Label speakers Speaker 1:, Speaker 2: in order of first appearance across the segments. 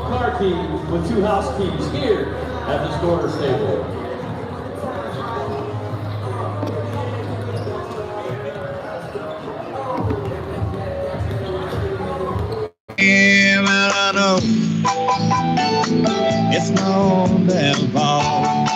Speaker 1: car key with 2 house keys here at this corner stable.
Speaker 2: And I know it's known them all.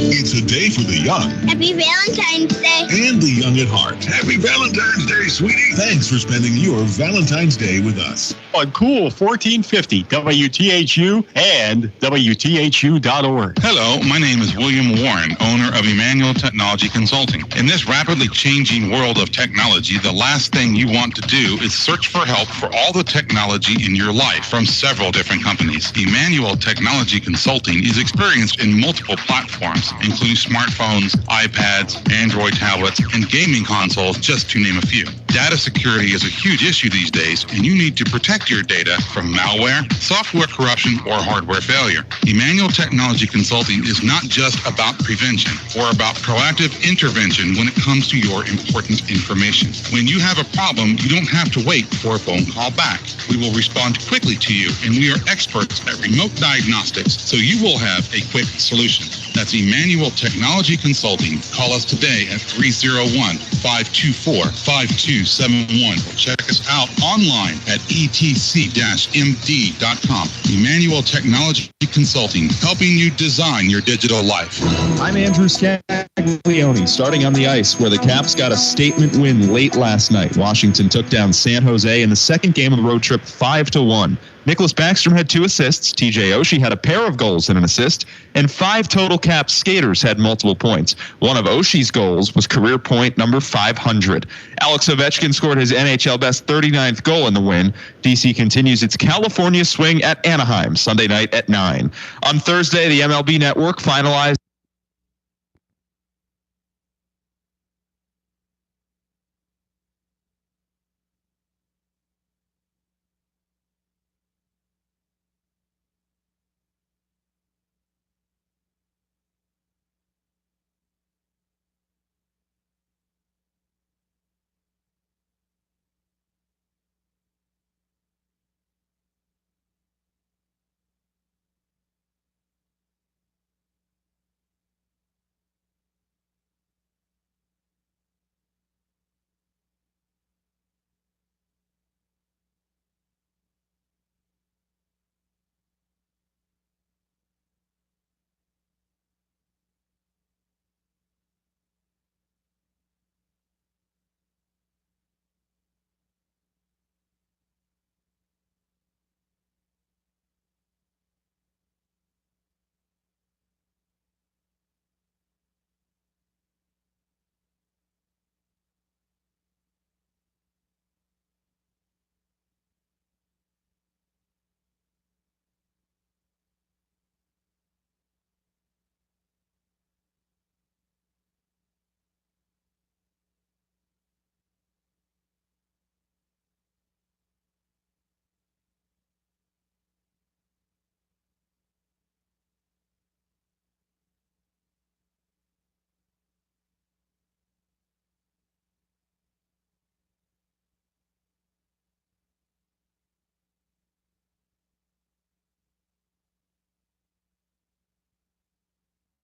Speaker 3: It's a day for the young.
Speaker 4: Happy Valentine's Day.
Speaker 3: And the young at heart. Happy Valentine's Day, sweetie. Thanks for spending your Valentine's Day with us.
Speaker 5: On Cool 1450 WTHU and WTHU.org.
Speaker 6: Hello, my name is William Warren, owner of Emmanuel Technology Consulting. In this rapidly changing world of technology, the last thing you want to do is search for help for all the technology in your life from several different companies. Emmanuel Technology Consulting is experienced in multiple platforms, including smartphones, iPads, Android tablets, and gaming consoles, just to name a few. Data security is a huge issue these days, and you need to protect your data from malware, software corruption, or hardware failure. Emmanuel Technology Consulting is not just about prevention or about proactive intervention when it comes to your important information. When you have a problem, you don't have to wait for a phone call back. We will respond quickly to you, and we are experts at remote diagnostics, so you will have a quick solution. That's Emmanuel Technology Consulting. Call us today at 301-524-5271 or check us out online at etc-md.com. Emmanuel Technology Consulting, helping you design your digital life.
Speaker 7: I'm Andrew Scaglione, starting on the ice, where the Caps got a statement win late last night. Washington took down San Jose in the second game of the road trip 5-1. Nicholas Backstrom had 2 assists, TJ Oshie had a pair of goals and an assist, and 5 total Caps skaters had multiple points. One of Oshie's goals was career point number 500. Alex Ovechkin scored his NHL best 39th goal in the win. DC continues its California swing at Anaheim Sunday night at 9. On Thursday, the MLB Network finalized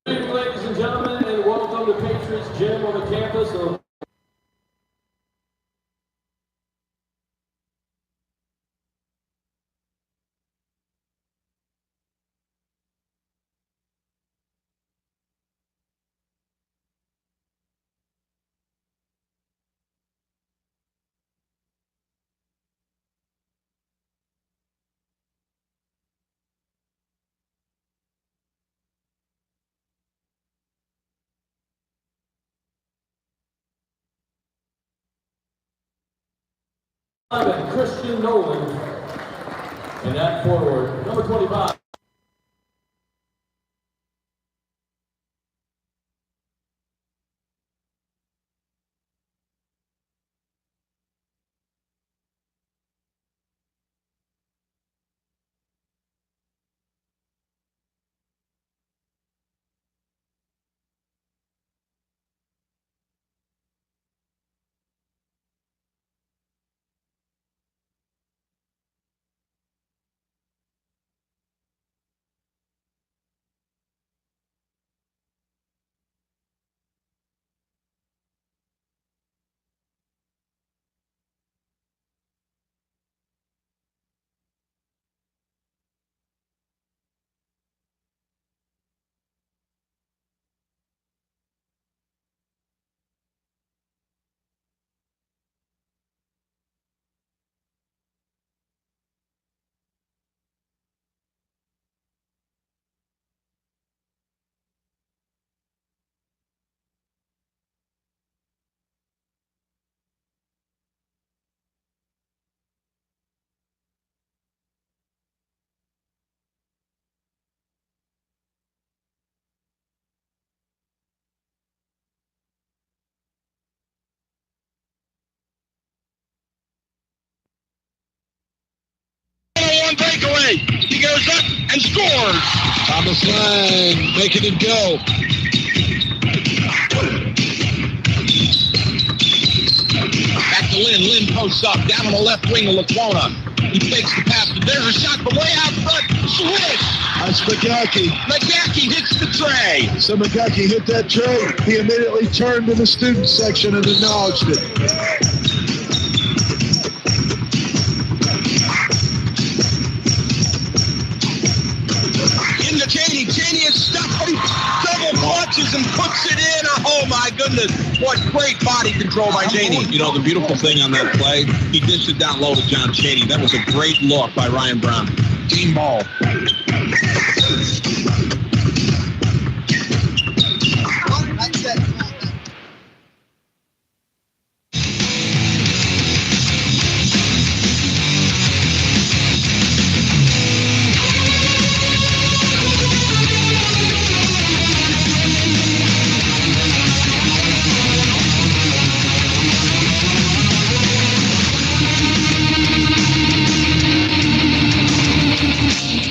Speaker 1: Good evening, ladies and gentlemen, and welcome to Patriots Gym on the campus of Christian Nolan, and that forward, number 25.
Speaker 6: fires up and scores.
Speaker 3: Thomas Lang making it go.
Speaker 8: Back to Lynn. Lynn posts up. Down on the left wing of Lacona. He fakes the pass, but there's a shot from way out front. Swish!
Speaker 3: That's McGucky.
Speaker 8: McGackey hits the tray.
Speaker 3: So McGucky hit that tray. He immediately turned to the student section and acknowledged it.
Speaker 8: Into Cheney. Cheney is stuck, but he double clutches and puts it in. Oh my goodness. What great body control by Cheney. You know, the beautiful thing on that play, he dished it down low to John Cheney. That was a great look by Ryan Brown. Team ball.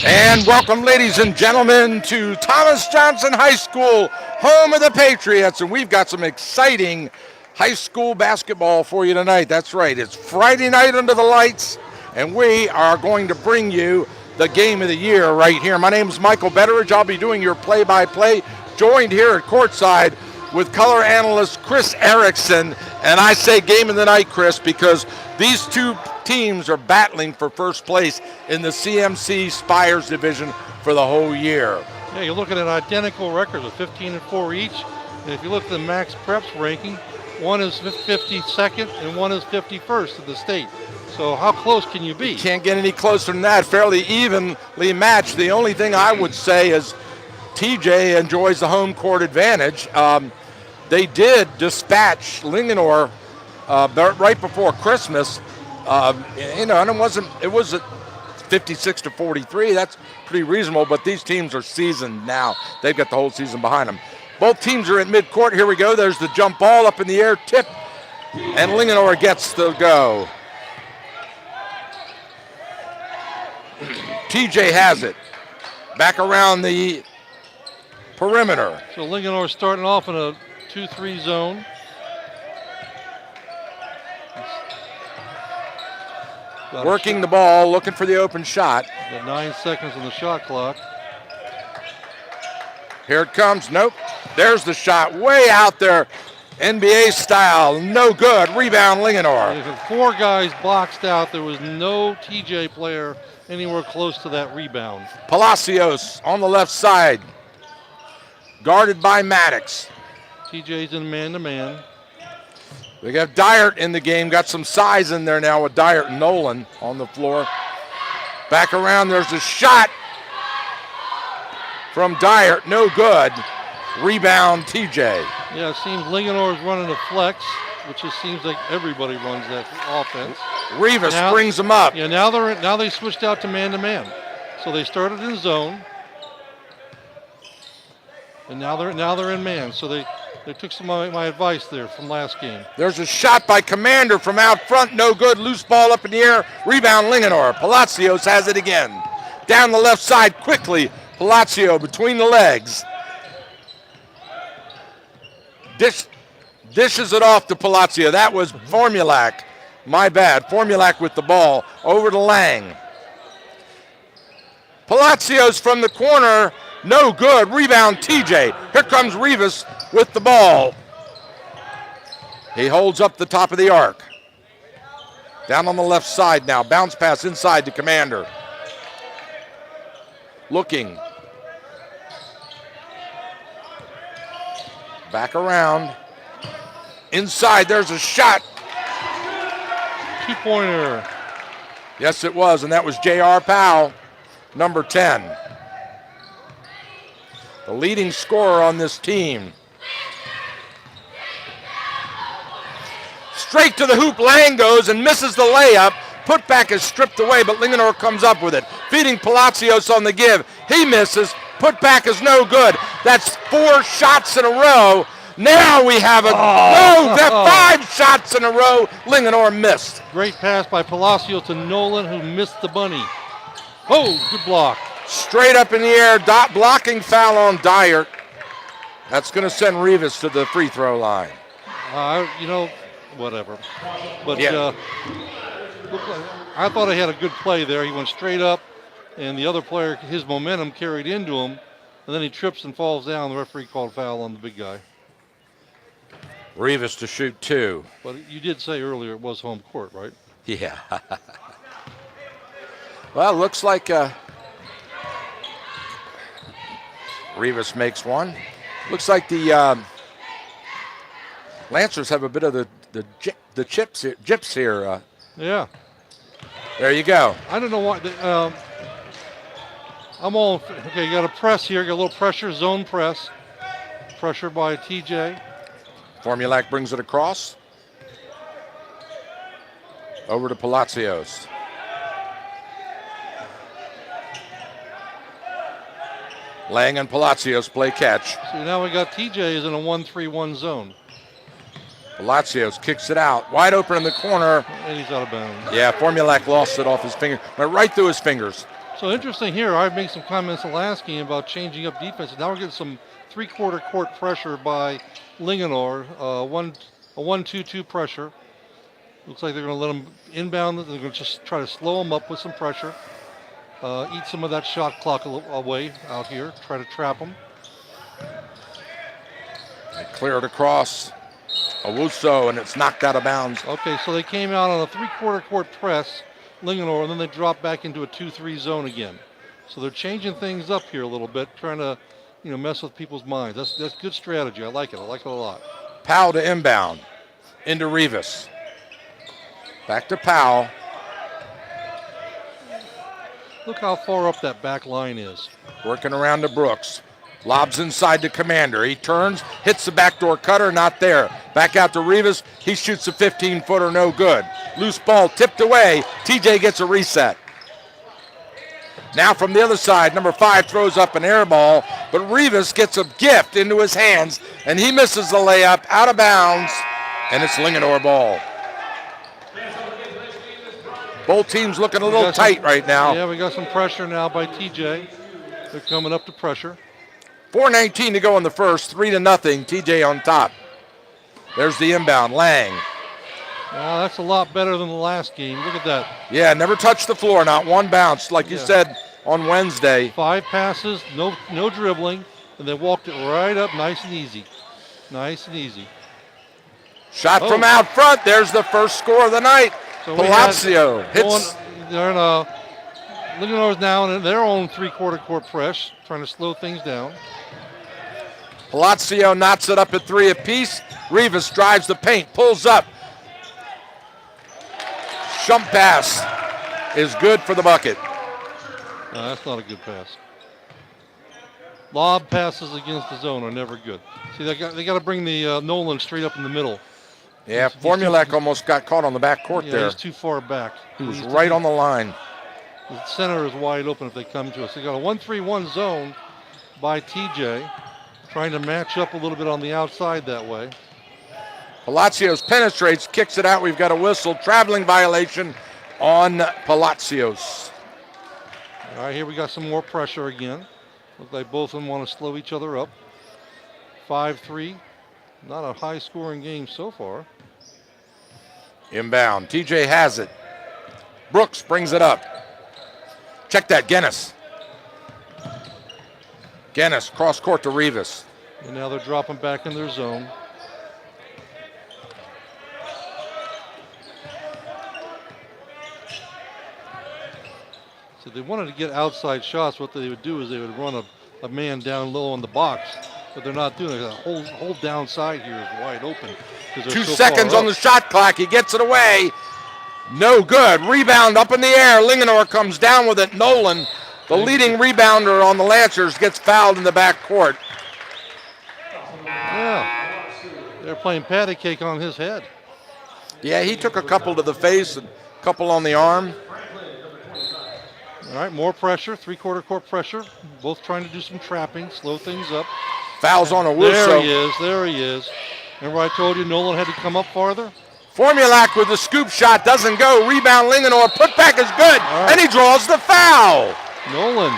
Speaker 9: And welcome, ladies and gentlemen, to Thomas Johnson High School, home of the Patriots. And we've got some exciting high school basketball for you tonight. That's right. It's Friday night under the lights, and we are going to bring you the game of the year right here. My name is Michael Betteridge. I'll be doing your play-by-play, joined here at courtside with color analyst Chris Erickson. And I say game of the night, Chris, because these two teams are battling for first place in the CMC Spires division for the whole year.
Speaker 10: Yeah, you're looking at identical records of 15-4 each. And if you look at the Max Preps ranking, one is 52nd and one is 51st in the state. So how close can you be?
Speaker 9: Can't get any closer than that. Fairly evenly matched. The only thing I would say is TJ enjoys the home court advantage. They did dispatch Linganore right before Christmas. And it was at 56-43. That's pretty reasonable, but these teams are seasoned now. They've got the whole season behind them. Both teams are at midcourt. Here we go. There's the jump ball up in the air, tip, and Linganore gets the go. TJ has it. Back around the perimeter.
Speaker 10: So Linganore starting off in a 2-3 zone.
Speaker 9: Working the ball, looking for the open shot.
Speaker 10: Got 9 seconds on the shot clock.
Speaker 9: Here it comes. Nope. There's the shot way out there. NBA style. No good. Rebound Linganore.
Speaker 10: If 4 guys boxed out, there was no TJ player anywhere close to that rebound.
Speaker 9: Palacios on the left side. Guarded by Maddox.
Speaker 10: TJ's in man-to-man.
Speaker 9: We got Dyert in the game. Got some size in there now with Dyert and Nolan on the floor. Back around, there's a shot from Dyert. No good. Rebound, TJ.
Speaker 10: Yeah, it seems Linganore's running a flex, which it seems like everybody runs that offense.
Speaker 9: Rivas brings them up.
Speaker 10: Yeah, now they switched out to man-to-man. So they started in zone, and now they're in man. So they took some of my advice there from last game.
Speaker 9: There's a shot by Commander from out front. No good. Loose ball up in the air. Rebound Linganore. Palacios has it again. Down the left side quickly. Palacio between the legs. Dishes it off to Palacio. That was Formulac. My bad. Formulac with the ball. Over to Lang. Palacios from the corner. No good. Rebound TJ. Here comes Rivas with the ball. He holds up the top of the arc. Down on the left side now. Bounce pass inside to Commander. Looking. Back around. Inside, there's a shot.
Speaker 10: 2-pointer.
Speaker 9: Yes, it was, and that was J.R. Powell, number 10. The leading scorer on this team. Straight to the hoop, Lang goes and misses the layup. Putback is stripped away, but Linganore comes up with it. Feeding Palacios on the give. He misses. Putback is no good. That's 4 shots in a row. Now we have that 5 shots in a row. Linganore missed.
Speaker 10: Great pass by Palacios to Nolan, who missed the bunny. Oh, good block.
Speaker 9: Straight up in the air, blocking foul on Dyer. That's going to send Rivas to the free throw line.
Speaker 10: Whatever. But
Speaker 9: Yeah.
Speaker 10: I thought he had a good play there. He went straight up, and the other player, his momentum carried into him, and then he trips and falls down. The referee called foul on the big guy.
Speaker 9: Rivas to shoot 2.
Speaker 10: But you did say earlier it was home court, right?
Speaker 9: Yeah. Well, looks like Rivas makes one. Looks like the Lancers have a bit of the gyps here.
Speaker 10: Yeah.
Speaker 9: There you go.
Speaker 10: I don't know why. I'm all okay. You got a press here. Got a little pressure, zone press. Pressure by TJ.
Speaker 9: Formulac brings it across. Over to Palacios. Lang and Palacios play catch.
Speaker 10: So now we got TJ is in a 1-3-1 zone.
Speaker 9: Palacios kicks it out. Wide open in the corner.
Speaker 10: And he's out of bounds.
Speaker 9: Yeah, Formulac lost it off his finger. Went right through his fingers.
Speaker 10: So interesting here. I made some comments the last game about changing up defense. Now we're getting some three-quarter court pressure by Linganore. A 1-2-2 pressure. Looks like they're going to let them inbound. They're going to just try to slow them up with some pressure. Eat some of that shot clock away out here. Try to trap them.
Speaker 9: They clear it across. Owusu, and it's knocked out of bounds.
Speaker 10: Okay, so they came out on a three-quarter court press, Linganore, and then they dropped back into a 2-3 zone again. So they're changing things up here a little bit, trying to, mess with people's minds. That's good strategy. I like it. I like it a lot.
Speaker 9: Powell to inbound. Into Rivas. Back to Powell.
Speaker 10: Look how far up that back line is.
Speaker 9: Working around to Brooks. Lobs inside to Commander. He turns, hits the backdoor cutter, not there. Back out to Rivas. He shoots a 15-footer, no good. Loose ball tipped away. TJ gets a reset. Now from the other side, number 5 throws up an air ball, but Rivas gets a gift into his hands, and he misses the layup out of bounds, and it's Linganore ball. Both teams looking a little tight right now.
Speaker 10: Yeah, we got some pressure now by TJ. They're coming up to pressure.
Speaker 9: 4:19 to go in the first, 3-0. TJ on top. There's the inbound, Lang.
Speaker 10: Now that's a lot better than the last game. Look at that.
Speaker 9: Yeah, never touched the floor, not one bounce, like you said on Wednesday.
Speaker 10: 5 passes, no dribbling, and they walked it right up, nice and easy. Nice and easy.
Speaker 9: Shot from out front. There's the first score of the night.
Speaker 10: So
Speaker 9: Palacio hits.
Speaker 10: They're in Linganore's now in their own three-quarter court press, trying to slow things down.
Speaker 9: Palacio knots it up at 3 apiece. Rivas drives the paint, pulls up. Shump pass is good for the bucket.
Speaker 10: No, that's not a good pass. Lob passes against the zone are never good. See, they got to bring the Nolan straight up in the middle.
Speaker 9: Yeah, Formulac almost got caught on the back court there.
Speaker 10: He's too far back.
Speaker 9: He was right on the line.
Speaker 10: The center is wide open if they come to us. They got a 1-3-1 zone by TJ, trying to match up a little bit on the outside that way.
Speaker 9: Palacios penetrates, kicks it out. We've got a whistle. Traveling violation on Palacios.
Speaker 10: All right, here we got some more pressure again. Looks like both of them want to slow each other up. 5-3. Not a high-scoring game so far.
Speaker 9: Inbound. TJ has it. Brooks brings it up. Check that, Guinness. Guinness, cross court to Rivas.
Speaker 10: And now they're dropping back in their zone. So they wanted to get outside shots. What they would do is they would run a man down low on the box. But they're not doing it. The whole downside here is wide open.
Speaker 9: 2 seconds on the shot clock. He gets it away. No good. Rebound up in the air. Linganore comes down with it. Nolan, the leading rebounder on the Lancers, gets fouled in the back court.
Speaker 10: Yeah. They're playing patty cake on his head.
Speaker 9: Yeah, he took a couple to the face and a couple on the arm.
Speaker 10: All right, more pressure, three-quarter court pressure. Both trying to do some trapping, slow things up.
Speaker 9: Fouls on Owusu.
Speaker 10: There he is. Remember I told you Nolan had to come up farther?
Speaker 9: Formulac with the scoop shot, doesn't go. Rebound Linganore, put back is good, and he draws the foul.
Speaker 10: Nolan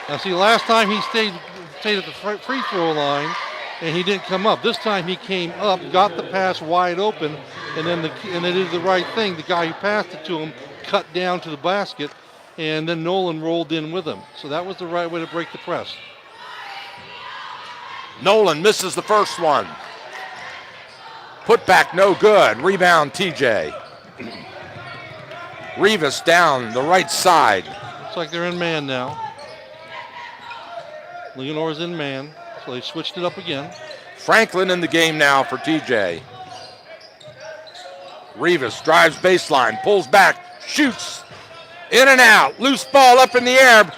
Speaker 10: Now, see, last time he stayed at the free throw line, and he didn't come up. This time he came up, got the pass wide open, and then they did the right thing. The guy who passed it to him cut down to the basket, and then Nolan rolled in with him. So that was the right way to break the press.
Speaker 9: Nolan misses the first one. Put back, no good. Rebound, TJ. Rivas down the right side.
Speaker 10: Looks like they're in man now. Linganore's in man, so they switched it up again.
Speaker 9: Franklin in the game now for TJ. Rivas drives baseline, pulls back, shoots. In and out, loose ball up in the air.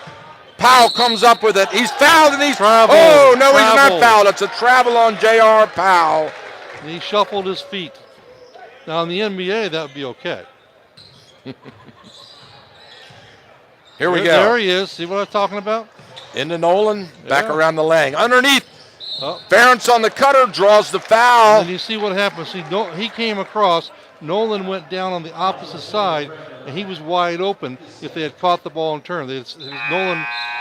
Speaker 9: Powell comes up with it. He's fouled and he's
Speaker 10: travel.
Speaker 9: Oh, no, he's not fouled. It's a travel on J.R. Powell.
Speaker 10: And he shuffled his feet. Now in the NBA, that would be okay.
Speaker 9: Here we go.
Speaker 10: There he is. See what I was talking about?
Speaker 9: Into Nolan, back
Speaker 10: Yeah.
Speaker 9: around the lane. Underneath,
Speaker 10: Oh.
Speaker 9: Ferentz on the cutter, draws the foul.
Speaker 10: And you see what happened. See, he came across. Nolan went down on the opposite side, and he was wide open if they had caught the ball and turned.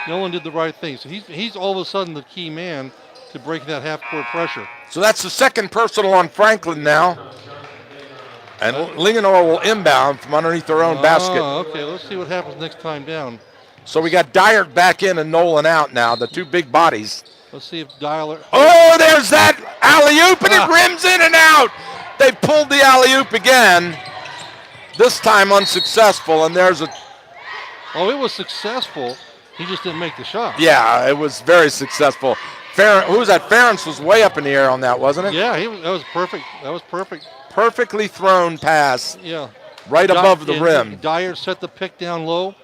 Speaker 10: Nolan did the right thing. So he's all of a sudden the key man to break that half-court pressure.
Speaker 9: So that's the second personal on Franklin now. And Linganore will inbound from underneath their own basket.
Speaker 10: Okay, let's see what happens next time down.
Speaker 9: So we got Dyert back in and Nolan out now, the two big bodies.
Speaker 10: Let's see if Dyler...
Speaker 9: Oh, there's that alley-oop, and it rims in and out. They pulled the alley-oop again, this time unsuccessful, and there's a...
Speaker 10: Oh, it was successful. He just didn't make the shot.
Speaker 9: Yeah, it was very successful. Who was that? Ferentz was way up in the air on that, wasn't it?
Speaker 10: Yeah, that was perfect. That was perfect.
Speaker 9: Perfectly thrown pass.
Speaker 10: Yeah.
Speaker 9: Right above the rim.
Speaker 10: Dyer set the pick down low,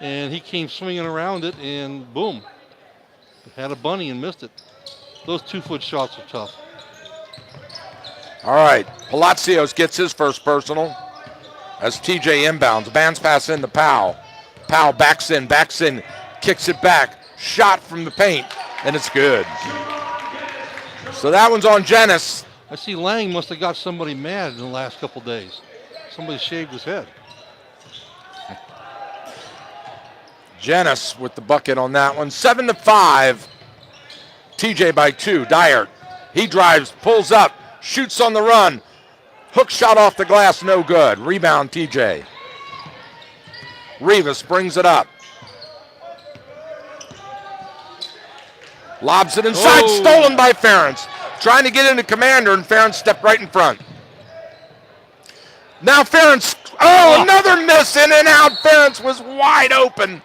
Speaker 10: and he came swinging around it, and boom. Had a bunny and missed it. Those 2-foot shots are tough.
Speaker 9: All right, Palacios gets his first personal as TJ inbounds. Bounce pass in to Powell. Powell backs in, kicks it back. Shot from the paint, and it's good. So that one's on Jenness.
Speaker 10: I see Lang must have got somebody mad in the last couple days. Somebody shaved his head.
Speaker 9: Jenness with the bucket on that one. 7-5. TJ by 2. Dyert. He drives, pulls up, shoots on the run. Hook shot off the glass, no good. Rebound, TJ. Rivas brings it up. Lobs it inside, stolen by Ferentz. Trying to get into Commander, and Ferentz stepped right in front. Now Ferentz, another miss, in and out. Ferentz was wide open.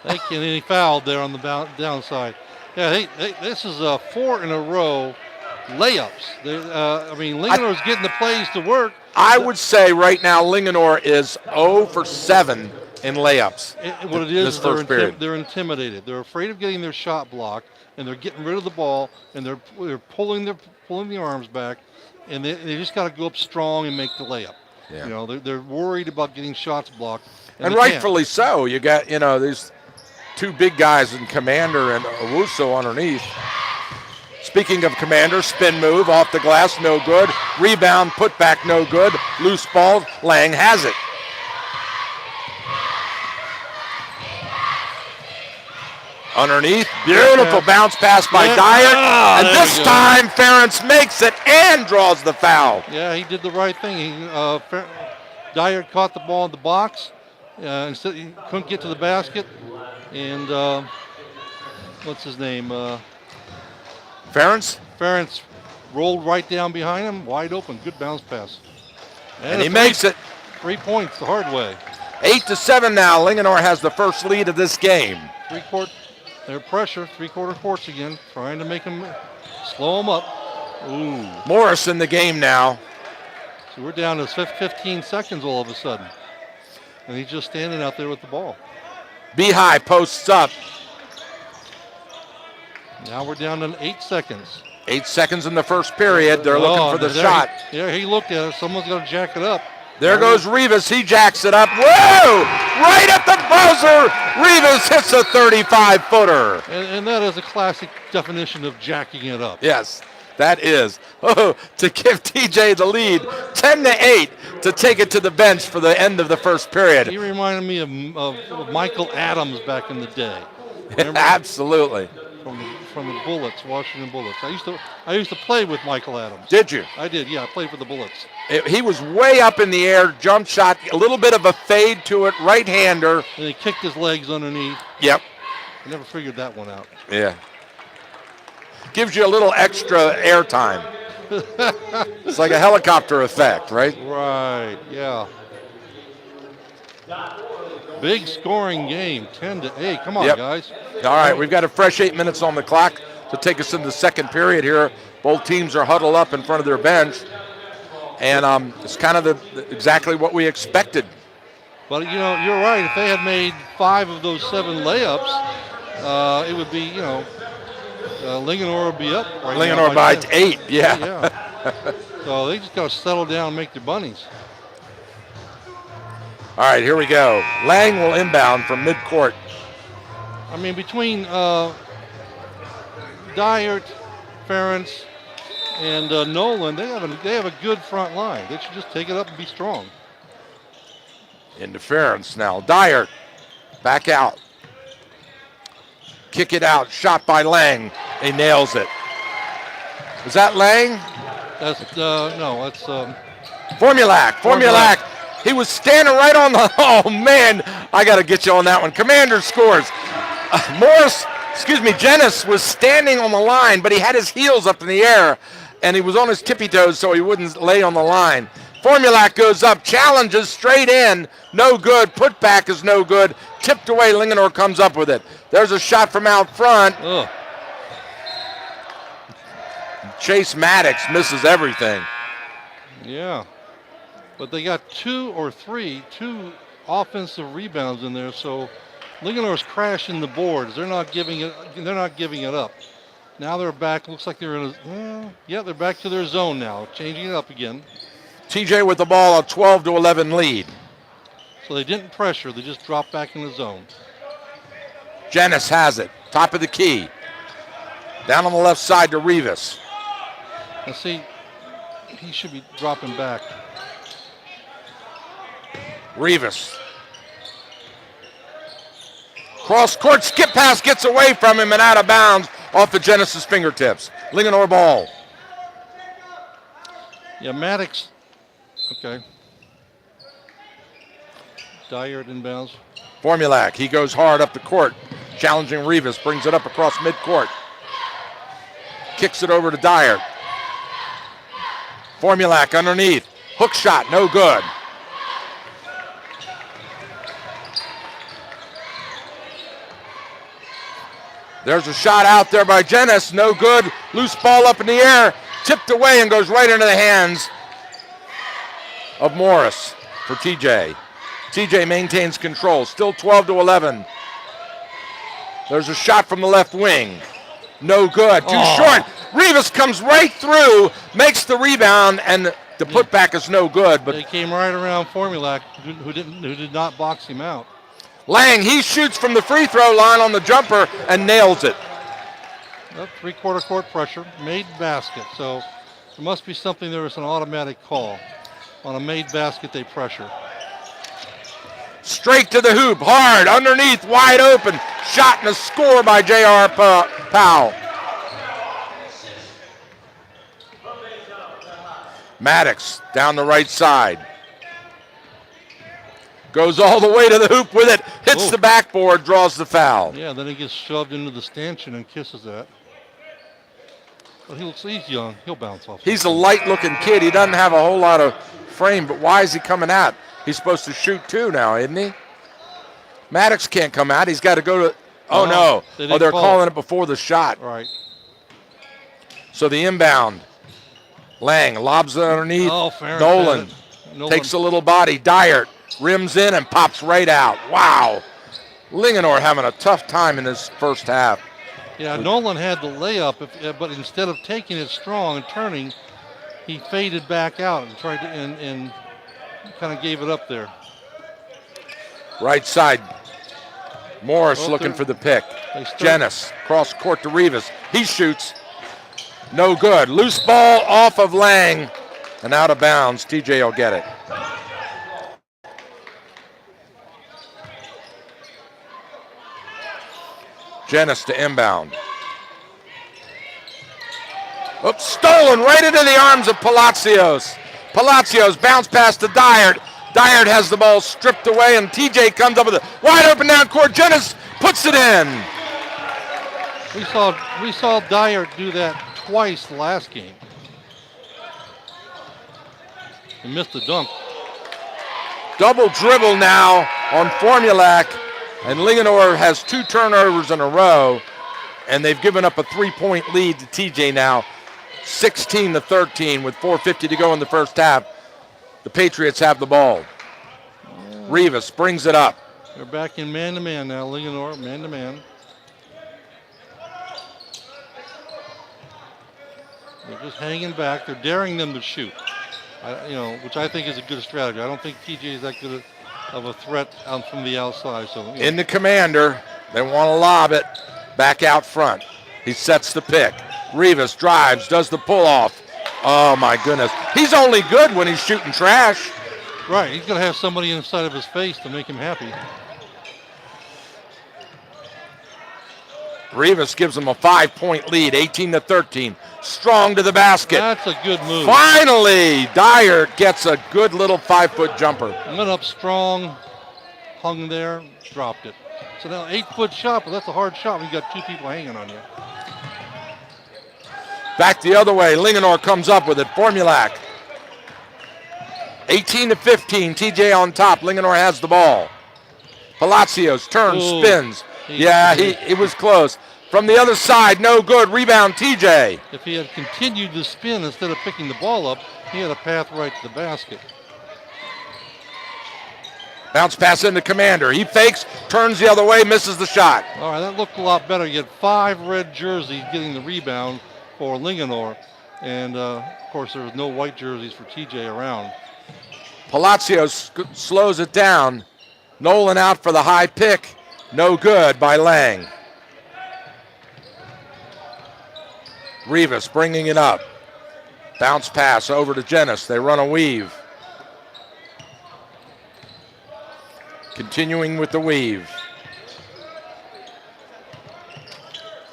Speaker 10: Thank you, and he fouled there on the downside. Yeah, this is 4 in a row layups. Linganore's getting the plays to work.
Speaker 9: I would say right now Linganore is 0 for 7 in layups.
Speaker 10: What it is,
Speaker 9: period.
Speaker 10: They're intimidated. They're afraid of getting their shot blocked, and they're getting rid of the ball, and they're pulling the arms back, and they just got to go up strong and make the layup.
Speaker 9: Yeah.
Speaker 10: You know, they're worried about getting shots blocked.
Speaker 9: And rightfully so. You got, these two big guys in Commander and Owusu underneath. Speaking of Commander, spin move off the glass, no good. Rebound, put back, no good. Loose ball, Lang has it. Underneath, beautiful bounce pass by Dyer. And this time, Ferentz makes it and draws the foul.
Speaker 10: Yeah, he did the right thing. Dyer caught the ball in the box. Instead, he couldn't get to the basket. And what's his name?
Speaker 9: Ferentz?
Speaker 10: Ferentz rolled right down behind him, wide open. Good bounce pass.
Speaker 9: And he makes it.
Speaker 10: 3 points the hard way.
Speaker 9: 8-7 now. Linganore has the first lead of this game.
Speaker 10: Their pressure, 3/4 courts again, trying to make them, slow them up. Ooh.
Speaker 9: Morris in the game now.
Speaker 10: So we're down to 15 seconds all of a sudden. And he's just standing out there with the ball.
Speaker 9: Behi posts up.
Speaker 10: Now we're down to 8 seconds.
Speaker 9: 8 seconds in the first period. They're looking for the shot.
Speaker 10: He looked at it. Someone's going to jack it up.
Speaker 9: There goes Rivas. He jacks it up. Whoa! Right at the buzzer. Rivas hits a 35-footer.
Speaker 10: And that is a classic definition of jacking it up.
Speaker 9: Yes, that is. Oh, to give TJ the lead, 10-8, to take it to the bench for the end of the first period.
Speaker 10: He reminded me of Michael Adams back in the day. Remember?
Speaker 9: Absolutely.
Speaker 10: From the Bullets, Washington Bullets. I used to play with Michael Adams.
Speaker 9: Did you?
Speaker 10: I did. Yeah, I played for the Bullets.
Speaker 9: He was way up in the air, jump shot, a little bit of a fade to it, right-hander.
Speaker 10: And he kicked his legs underneath.
Speaker 9: Yep.
Speaker 10: I never figured that one out.
Speaker 9: Yeah. Gives you a little extra air time. It's like a helicopter effect, right?
Speaker 10: Right, yeah. Big scoring game, 10-8. Come on, guys.
Speaker 9: All right, we've got a fresh 8 minutes on the clock to take us into the second period here. Both teams are huddled up in front of their bench. And it's kind of exactly what we expected.
Speaker 10: But, you know, you're right. If they had made 5 of those 7 layups, it would be, you know, Linganore would be up right now.
Speaker 9: Linganore by 8, yeah.
Speaker 10: So they just got to settle down and make their bunnies.
Speaker 9: All right, here we go. Lang will inbound from midcourt.
Speaker 10: I mean, between Dyert, Ferentz, and Nolan, they have a good front line. They should just take it up and be strong.
Speaker 9: Interference now. Dyert back out. Kick it out. Shot by Lang. He nails it. Is that Lang?
Speaker 10: That's no. That's
Speaker 9: Formulac. He was standing right on the. Oh man, I got to get you on that one. Commander scores. Jenness was standing on the line, but he had his heels up in the air, and he was on his tippy toes so he wouldn't lay on the line. Formulac goes up, challenges straight in, no good. Putback is no good. Tipped away. Linganore comes up with it. There's a shot from out front.
Speaker 10: Ugh.
Speaker 9: Chase Maddox misses everything.
Speaker 10: Yeah. But they got 2 offensive rebounds in there, so Linganore's crashing the boards. They're not giving it up. Now they're back. Looks like they're in they're back to their zone now, changing it up again.
Speaker 9: TJ with the ball, a 12-11 lead.
Speaker 10: So they didn't pressure, they just dropped back in the zone.
Speaker 9: Jenness has it, top of the key. Down on the left side to Rivas.
Speaker 10: Now see, he should be dropping back.
Speaker 9: Rivas. Cross court, skip pass gets away from him and out of bounds off the Genesis fingertips. Linganore ball.
Speaker 10: Yeah, Maddox. Okay. Dyert inbounds.
Speaker 9: Formulac, he goes hard up the court. Challenging Rivas, brings it up across midcourt. Kicks it over to Dyert. Formulac underneath. Hook shot, no good. There's a shot out there by Jenness, no good. Loose ball up in the air, tipped away and goes right into the hands of Morris for TJ. TJ maintains control, still 12-11. There's a shot from the left wing. No good, too short. Rivas comes right through, makes the rebound, and the putback is no good. But
Speaker 10: they came right around Formulac, who did not box him out.
Speaker 9: Lang, he shoots from the free throw line on the jumper and nails it.
Speaker 10: Well, 3/4 court pressure, made basket. So there must be something there is an automatic call. On a made basket, they pressure.
Speaker 9: Straight to the hoop, hard, underneath, wide open. Shot and a score by J.R. Powell. Maddox down the right side. Goes all the way to the hoop with it, hits the backboard, draws the foul.
Speaker 10: Yeah, then he gets shoved into the stanchion and kisses that. But he's young, he'll bounce off.
Speaker 9: He's a light-looking kid. He doesn't have a whole lot of frame, but why is he coming out? He's supposed to shoot too now, isn't he? Maddox can't come out. He's got to go to, no. They're calling it before the shot.
Speaker 10: Right.
Speaker 9: So the inbound. Lang lobs it underneath. Nolan takes a little body. Dyert rims in and pops right out. Wow. Linganore having a tough time in this first half.
Speaker 10: Yeah, Nolan had the layup, but instead of taking it strong and turning, he faded back out and tried to and kind of gave it up there.
Speaker 9: Right side. Morris looking for the pick. Jenness cross court to Rivas. He shoots. No good. Loose ball off of Lang and out of bounds. TJ will get it. Jennings to inbound. Oops, stolen right into the arms of Palacios. Palacios bounce pass to Dyard. Dyard has the ball stripped away, and TJ comes up with a wide open down court. Jennings puts it in.
Speaker 10: We saw Dyard do that twice last game. He missed the dunk.
Speaker 9: Double dribble now on Formulac, and Linganore has 2 turnovers in a row, and they've given up a 3-point lead to TJ now, 16-13 with 4:50 to go in the first half. The Patriots have the ball. Rivas brings it up.
Speaker 10: They're back in man-to-man now, Linganore, man-to-man. They're just hanging back. They're daring them to shoot, which I think is a good strategy. I don't think TJ is that good of a threat out from the outside. So
Speaker 9: in the commander, they want to lob it back out front. He sets the pick. Rivas drives, does the pull-off. Oh, my goodness. He's only good when he's shooting trash.
Speaker 10: Right, he's going to have somebody inside of his face to make him happy.
Speaker 9: Rivas gives him a 5-point lead, 18-13. Strong to the basket.
Speaker 10: That's a good move.
Speaker 9: Finally, Dyer gets a good little 5-foot jumper.
Speaker 10: Went up strong, hung there, dropped it. So now 8-foot shot, but that's a hard shot when you got 2 people hanging on you.
Speaker 9: Back the other way, Linganore comes up with it. Formulac. 18-15, TJ on top. Linganore has the ball. Palacios turns, spins. It was close. From the other side, no good. Rebound, TJ.
Speaker 10: If he had continued to spin instead of picking the ball up, he had a path right to the basket.
Speaker 9: Bounce pass into Commander. He fakes, turns the other way, misses the shot.
Speaker 10: All right, that looked a lot better. You had 5 red jerseys getting the rebound for Linganore. And, of course, there was no white jerseys for TJ around.
Speaker 9: Palacios slows it down. Nolan out for the high pick. No good by Lang. Rivas bringing it up. Bounce pass over to Jennings. They run a weave. Continuing with the weave.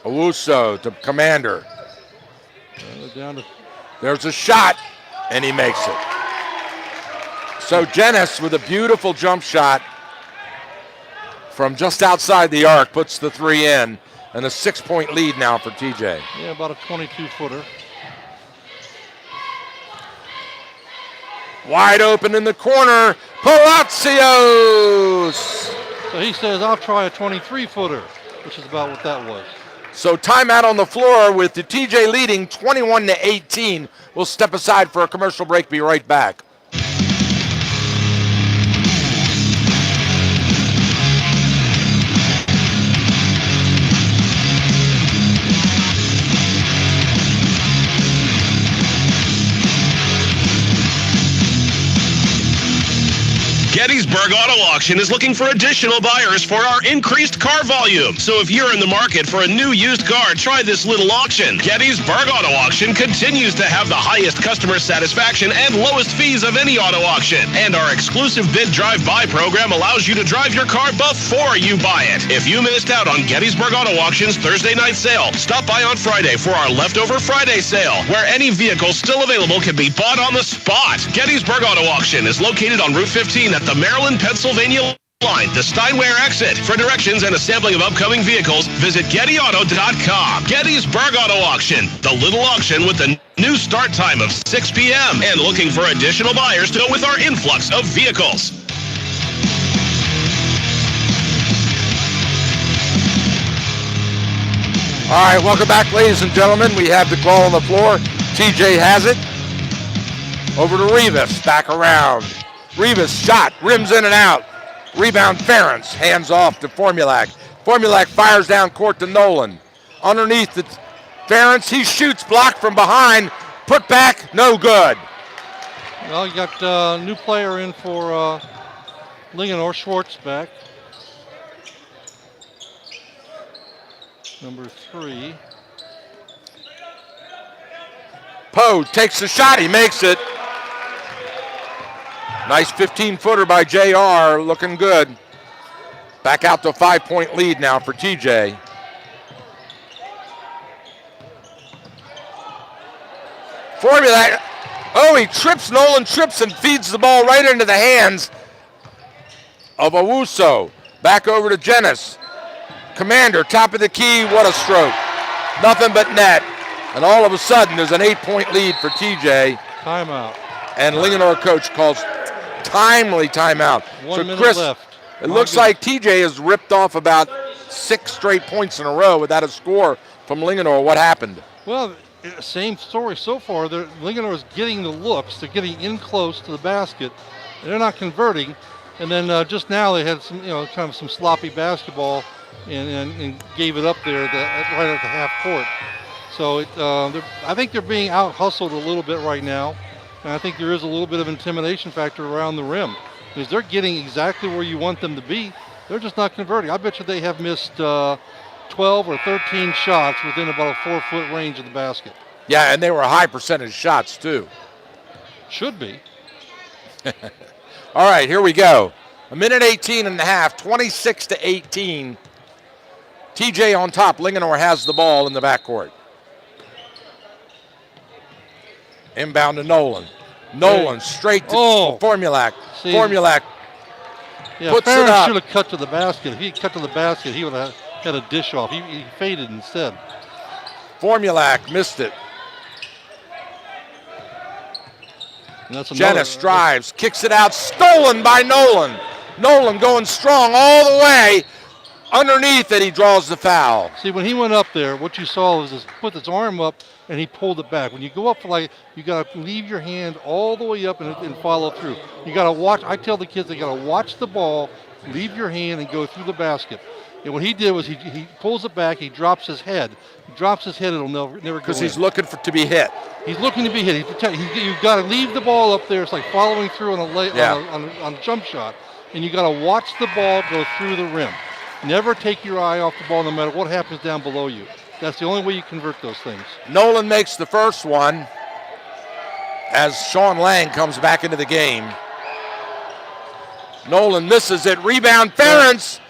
Speaker 9: Owusu to Commander. There's a shot, and he makes it. So Jennings with a beautiful jump shot from just outside the arc puts the 3 in, and a 6-point lead now for TJ.
Speaker 10: Yeah, about a 22-footer.
Speaker 9: Wide open in the corner, Palacios!
Speaker 10: So he says, I'll try a 23-footer, which is about what that was.
Speaker 9: So timeout on the floor with the TJ leading 21-18. We'll step aside for a commercial break, be right back.
Speaker 11: Gettysburg Auto Auction is looking for additional buyers for our increased car volume. So if you're in the market for a new used car, try this little auction. Gettysburg Auto Auction continues to have the highest customer satisfaction and lowest fees of any auto auction. And our exclusive bid drive-by program allows you to drive your car before you buy it. If you missed out on Gettysburg Auto Auction's Thursday night sale, stop by on Friday for our leftover Friday sale, where any vehicle still available can be bought on the spot. Gettysburg Auto Auction is located on Route 15 at the Maryland-Pennsylvania line, the Steinway exit. For directions and a sampling of upcoming vehicles, visit GettyAuto.com. Gettysburg Auto Auction, the little auction with the new start time of 6 p.m. and looking for additional buyers to go with our influx of vehicles.
Speaker 9: All right, welcome back, ladies and gentlemen. We have the call on the floor. TJ has it. Over to Rivas, back around. Rivas shot, rims in and out. Rebound Ferentz, hands off to Formulac. Formulac fires down court to Nolan. Underneath the Ferentz, he shoots, blocked from behind. Put back, no good.
Speaker 10: Well, you got a new player in for Linganore, Schwartz back. Number 3.
Speaker 9: Poe takes the shot, he makes it. Nice 15-footer by JR, looking good. Back out to a 5-point lead now for TJ. Formula. Oh, he trips. Nolan trips and feeds the ball right into the hands of Owusu. Back over to Jenis. Commander, top of the key. What a stroke. Nothing but net. And all of a sudden, there's an 8-point lead for TJ.
Speaker 10: Timeout.
Speaker 9: And Linganore coach calls timely timeout.
Speaker 10: 1 minute
Speaker 9: Chris,
Speaker 10: left.
Speaker 9: it looks like TJ has ripped off about 6 straight points in a row without a score from Linganore. What happened?
Speaker 10: Well, same story so far. Linganore is getting the looks. They're getting in close to the basket. They're not converting. And then just now they had some, kind of some sloppy basketball and gave it up there right at the half court. So I think they're being out hustled a little bit right now. And I think there is a little bit of intimidation factor around the rim. Because they're getting exactly where you want them to be. They're just not converting. I bet you they have missed 12 or 13 shots within about a 4-foot range of the basket.
Speaker 9: Yeah, and they were high percentage shots too.
Speaker 10: Should be.
Speaker 9: All right, here we go. 1:18 and a half, 26-18. TJ on top. Linganore has the ball in the backcourt. Inbound to Nolan. Nolan straight to Formulac. Formulac puts it up.
Speaker 10: Should have cut to the basket. If he cut to the basket, he would have had a dish off. He faded instead.
Speaker 9: Formulac missed it.
Speaker 10: Jenis
Speaker 9: drives, kicks it out, stolen by Nolan. Nolan going strong all the way. Underneath it, he draws the foul.
Speaker 10: See, when he went up there, what you saw was he put his arm up and he pulled it back. When you go up for you got to leave your hand all the way up and follow through. You got to watch. I tell the kids they got to watch the ball, leave your hand, and go through the basket. And what he did was he pulls it back. He drops his head. He drops his head. It'll never go
Speaker 9: because he's looking to be hit.
Speaker 10: He's looking to be hit. You've got to leave the ball up there. It's like following through on a jump shot. And you got to watch the ball go through the rim. Never take your eye off the ball no matter what happens down below you. That's the only way you convert those things.
Speaker 9: Nolan makes the first one as Sean Lang comes back into the game. Nolan misses it. Rebound, Ferentz.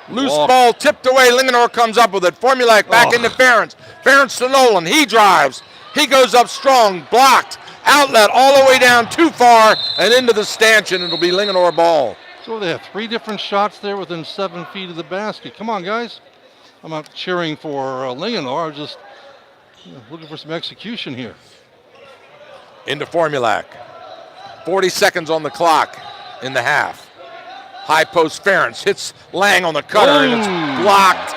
Speaker 9: Loose ball tipped away. Linganore comes up with it. Formulac back into Ferentz. Ferentz to Nolan. He drives. He goes up strong. Blocked. Outlet all the way down too far and into the stanchion. It'll be Linganore ball.
Speaker 10: So they have 3 different shots there within 7 feet of the basket. Come on, guys. I'm not cheering for Linganore. I'm just looking for some execution here.
Speaker 9: Into Formulac. 40 seconds on the clock in the half. High post Ferentz hits Lang on the cutter and it's blocked.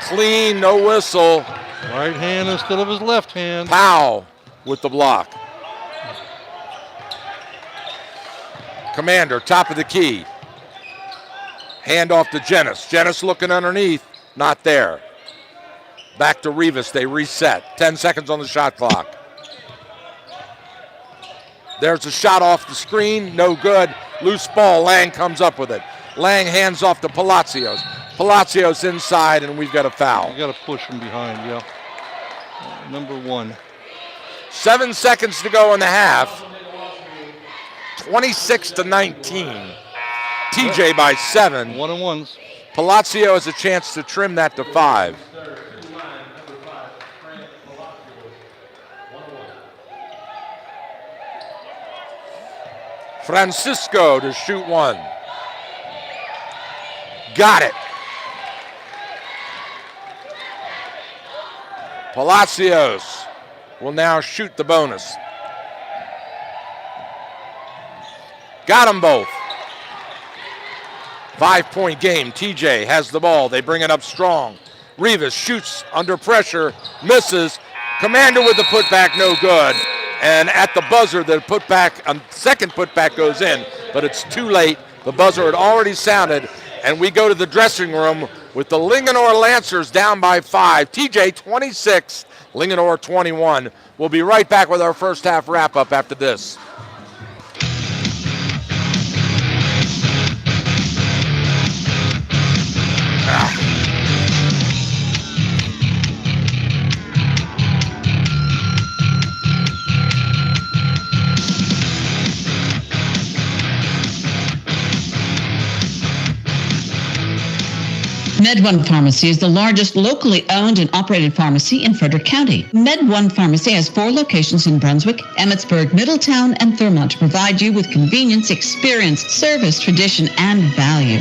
Speaker 9: Clean, no whistle.
Speaker 10: Right hand instead of his left hand.
Speaker 9: Powell with the block. Commander, top of the key. Hand off to Jenis. Jenis looking underneath. Not there. Back to Rivas. They reset. 10 seconds on the shot clock. There's a shot off the screen. No good. Loose ball. Lang comes up with it. Lang hands off to Palacios. Palacios inside, and we've got a foul.
Speaker 10: You got to push from behind, yeah. Number 1.
Speaker 9: 7 seconds to go in the half. 26-19. TJ by 7.
Speaker 10: 1-on-1s.
Speaker 9: Palacio has a chance to trim that to 5. Francisco to shoot 1. Got it. Palacios will now shoot the bonus. Got them both. 5-point game. TJ has the ball. They bring it up strong. Rivas shoots under pressure, misses. Commander with the putback, no good. And at the buzzer, the putback, second putback goes in, but it's too late. The buzzer had already sounded, and we go to the dressing room with the Linganore Lancers down by 5. TJ 26, Linganore 21. We'll be right back with our first half wrap-up after this.
Speaker 12: MedOne Pharmacy is the largest locally owned and operated pharmacy in Frederick County. MedOne Pharmacy has 4 locations in Brunswick, Emmitsburg, Middletown, and Thurmont to provide you with convenience, experience, service, tradition, and value.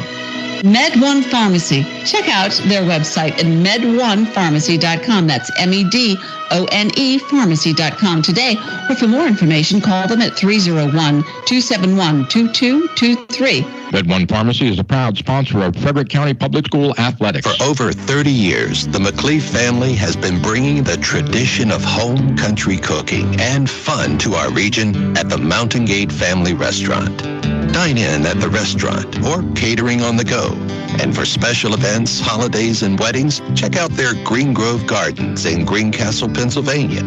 Speaker 12: MedOne Pharmacy. Check out their website at med1pharmacy.com. That's MEDONE pharmacy.com today. Or for more information, call them at 301-271-2223.
Speaker 13: MedOne Pharmacy is a proud sponsor of Frederick County Public School Athletics.
Speaker 14: For over 30 years, the McLeaf family has been bringing the tradition of home country cooking and fun to our region at the Mountain Gate Family Restaurant. Dine in at the restaurant or catering on the go. And for special events, holidays, and weddings, check out their Green Grove Gardens in Greencastle, Pennsylvania.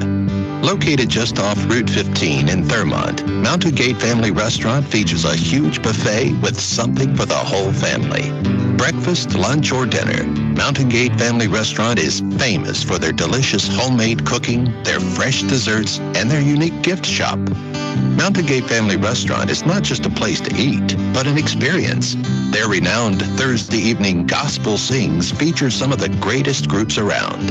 Speaker 14: Located just off Route 15 in Thurmont, Mountain Gate Family Restaurant features a huge buffet with something for the whole family. Breakfast, lunch, or dinner, Mountain Gate Family Restaurant is famous for their delicious homemade cooking, their fresh desserts, and their unique gift shop. Mountain Gate Family Restaurant is not just a place to eat, but an experience. Their renowned Thursday evening gospel sings feature some of the greatest groups around.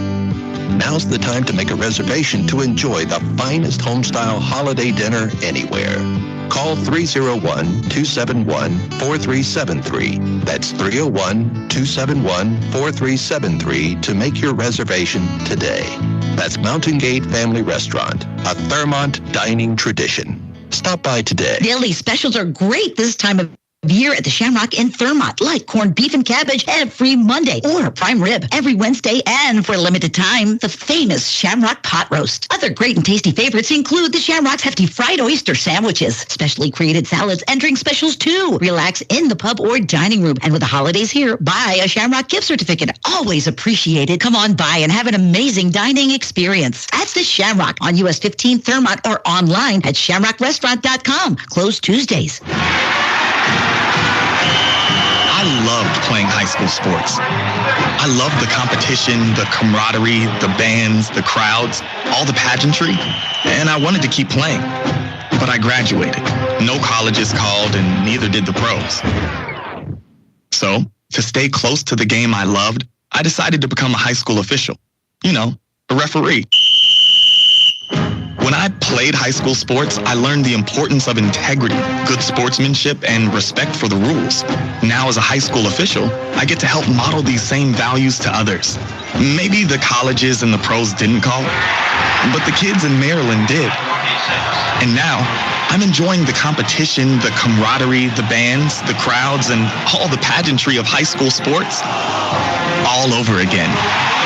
Speaker 14: Now's the time to make a reservation to enjoy the finest homestyle holiday dinner anywhere. Call 301-271-4373. That's 301-271-4373 to make your reservation today. That's Mountain Gate Family Restaurant, a Thurmont dining tradition. Stop by today.
Speaker 15: Daily specials are great this time of year at the Shamrock in Thurmont, like corned beef and cabbage every Monday, or prime rib every Wednesday, and for a limited time, the famous Shamrock pot roast. Other great and tasty favorites include the Shamrock's hefty fried oyster sandwiches, specially created salads, and drink specials too. Relax in the pub or dining room, and with the holidays here, buy a Shamrock gift certificate. Always appreciated. Come on by and have an amazing dining experience. That's the Shamrock on US 15 Thurmont or online at shamrockrestaurant.com. Closed Tuesdays.
Speaker 16: I loved playing high school sports. I loved the competition, the camaraderie, the bands, the crowds, all the pageantry, and I wanted to keep playing. But I graduated. No colleges called, and neither did the pros. So, to stay close to the game I loved, I decided to become a high school official. You know, a referee. When I played high school sports, I learned the importance of integrity, good sportsmanship, and respect for the rules. Now, as a high school official, I get to help model these same values to others. Maybe the colleges and the pros didn't call, but the kids in Maryland did. And now, I'm enjoying the competition, the camaraderie, the bands, the crowds, and all the pageantry of high school sports all over again.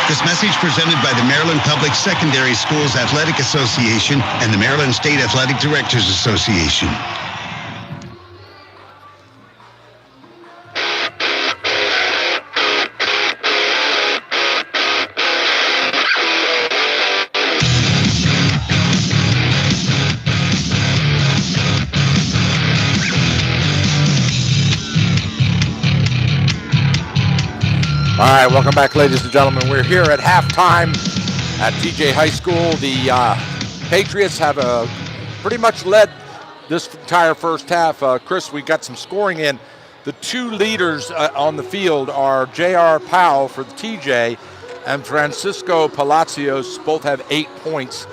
Speaker 17: This message presented by the Maryland Public Secondary Schools Athletic Association and the Maryland State Athletic Directors Association.
Speaker 9: All right, welcome back, ladies and gentlemen. We're here at halftime at TJ High School. The Patriots have pretty much led this entire first half. Chris, we got some scoring in. The two leaders on the field are J.R. Powell for the TJ and Francisco Palacios. Both have 8 points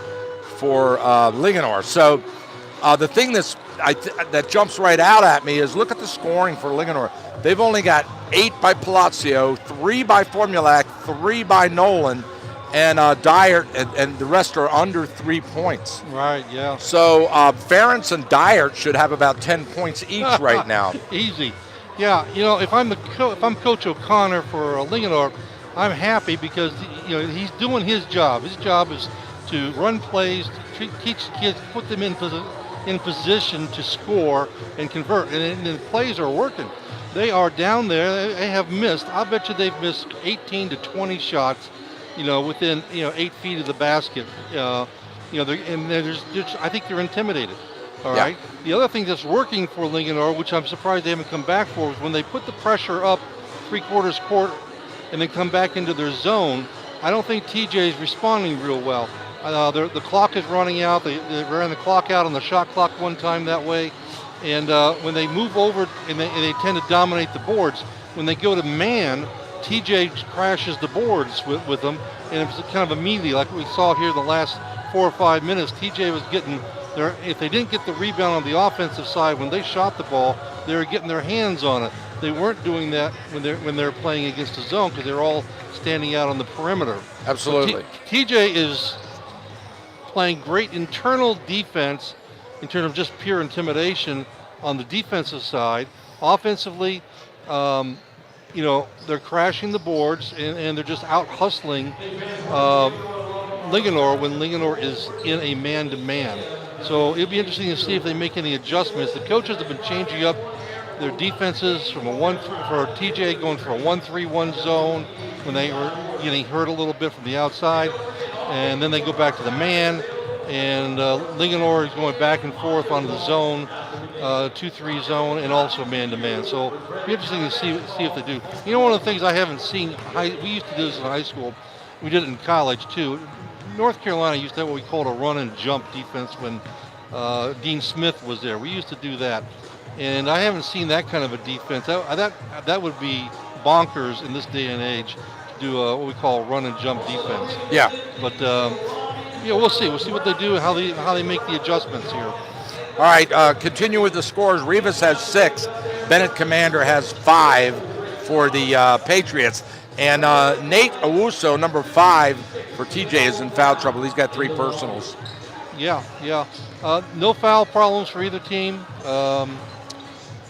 Speaker 9: for Linganore. So the thing that jumps right out at me is look at the scoring for Linganore. They've only got 8 by Palacio, 3 by Formulac, 3 by Nolan, and Dyert, and the rest are under 3 points.
Speaker 10: Right, yeah.
Speaker 9: So Ferentz and Dyert should have about 10 points each right now.
Speaker 10: Easy. Yeah, you know, if I'm Coach O'Connor for Linganore, I'm happy because he's doing his job. His job is to run plays, teach kids, put them in position to score and convert, and the plays are working. They are down there. They have missed. I bet you they've missed 18 to 20 shots, within 8 feet of the basket. I think they're intimidated. All right. The other thing that's working for Linganore, which I'm surprised they haven't come back for, is when they put the pressure up 3/4 court and then come back into their zone. I don't think TJ is responding real well. The clock is running out. They ran the clock out on the shot clock one time that way. And when they move over and they tend to dominate the boards, when they go to man, TJ crashes the boards with them, and it was kind of immediately, like we saw here the last 4 or 5 minutes. TJ was getting their, if they didn't get the rebound on the offensive side when they shot the ball, they were getting their hands on it. They weren't doing that when they're playing against the zone because they're all standing out on the perimeter.
Speaker 9: Absolutely.
Speaker 10: TJ is playing great internal defense in terms of just pure intimidation on the defensive side. Offensively, they're crashing the boards and they're just out hustling Linganore when Linganore is in a man-to-man. So it'll be interesting to see if they make any adjustments. The coaches have been changing up their defenses from for TJ going for a 1-3-1 zone when they were getting hurt a little bit from the outside, and then they go back to the man, and Linganore is going back and forth on the zone, 2-3 zone, and also man-to-man. So it'll be interesting to see if they do. One of the things I haven't seen, we used to do this in high school, we did it in college too. North Carolina used to have what we called a run and jump defense when Dean Smith was there. We used to do that. And I haven't seen that kind of a defense. That would be bonkers in this day and age to do what we call run and jump defense.
Speaker 9: Yeah.
Speaker 10: But we'll see. We'll see what they do, how they make the adjustments here.
Speaker 9: All right. Continue with the scores. Rivas has 6. Bennett Commander has 5 for the Patriots. And Nate Owusu, number 5 for TJ, is in foul trouble. He's got 3 personals.
Speaker 10: Yeah. No foul problems for either team.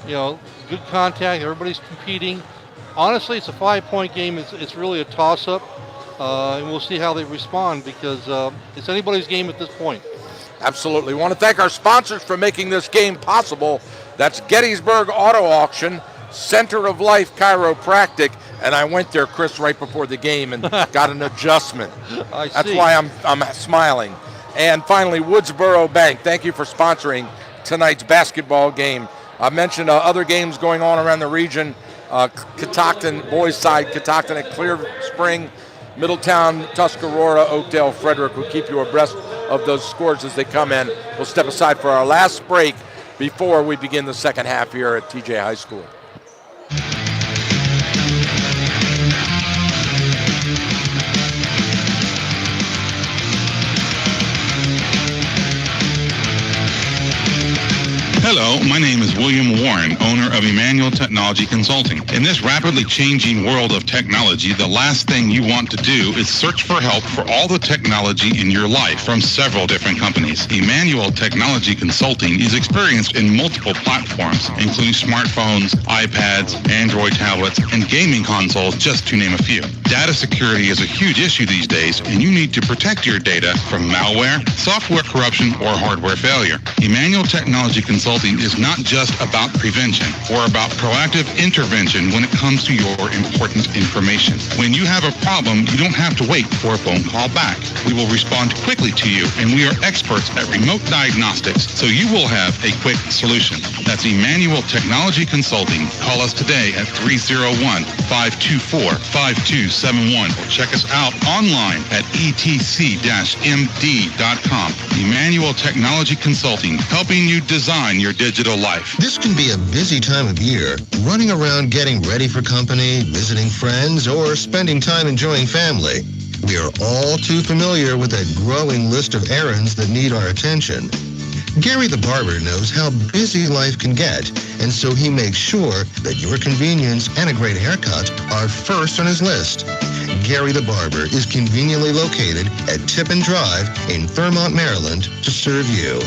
Speaker 10: Good contact. Everybody's competing. Honestly, it's a 5-point game. It's really a toss-up, and we'll see how they respond because it's anybody's game at this point.
Speaker 9: Absolutely. We want to thank our sponsors for making this game possible. That's Gettysburg Auto Auction, Center of Life Chiropractic, and I went there, Chris, right before the game and got an adjustment. That's why I'm smiling. And finally, Woodsboro Bank. Thank you for sponsoring tonight's basketball game. I mentioned other games going on around the region. Catoctin, boys side, Catoctin at Clear Spring, Middletown, Tuscarora, Oakdale, Frederick. We'll keep you abreast of those scores as they come in. We'll step aside for our last break before we begin the second half here at TJ High School.
Speaker 6: Hello, my name is William Warren, owner of Emmanuel Technology Consulting. In this rapidly changing world of technology, the last thing you want to do is search for help for all the technology in your life from several different companies. Emmanuel Technology Consulting is experienced in multiple platforms, including smartphones, iPads, Android tablets, and gaming consoles, just to name a few. Data security is a huge issue these days, and you need to protect your data from malware, software corruption, or hardware failure. Emmanuel Technology Consulting is not just about prevention or about proactive intervention when it comes to your important information. When you have a problem, you don't have to wait for a phone call back. We will respond quickly to you, and we are experts at remote diagnostics, so you will have a quick solution. That's Emmanuel Technology Consulting. Call us today at 301-524-5271 or check us out online at etc-md.com. Emmanuel Technology Consulting, helping you design your digital life.
Speaker 17: This can be a busy time of year, running around getting ready for company, visiting friends, or spending time enjoying family. We are all too familiar with a growing list of errands that need our attention. Gary the barber knows how busy life can get, and so he makes sure that your convenience and a great haircut are first on his list. Gary the barber is conveniently located at Tippin Drive in Fairmont, Maryland to serve you.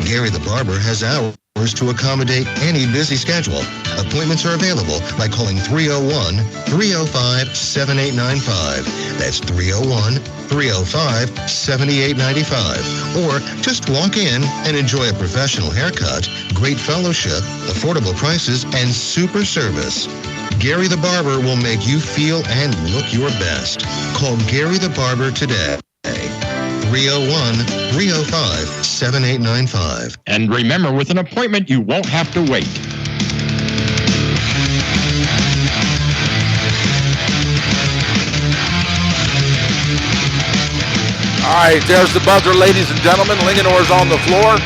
Speaker 17: Gary the barber has hours to accommodate any busy schedule. Appointments are available by calling 301-305-7895. That's 301-305-7895. Or just walk in and enjoy a professional haircut, great fellowship, affordable prices, and super service. Gary the Barber will make you feel and look your best. Call Gary the Barber today. 301-305-7895.
Speaker 13: And remember, with an appointment, you won't have to wait.
Speaker 9: All right, there's the buzzer, ladies and gentlemen. Linganore's on the floor.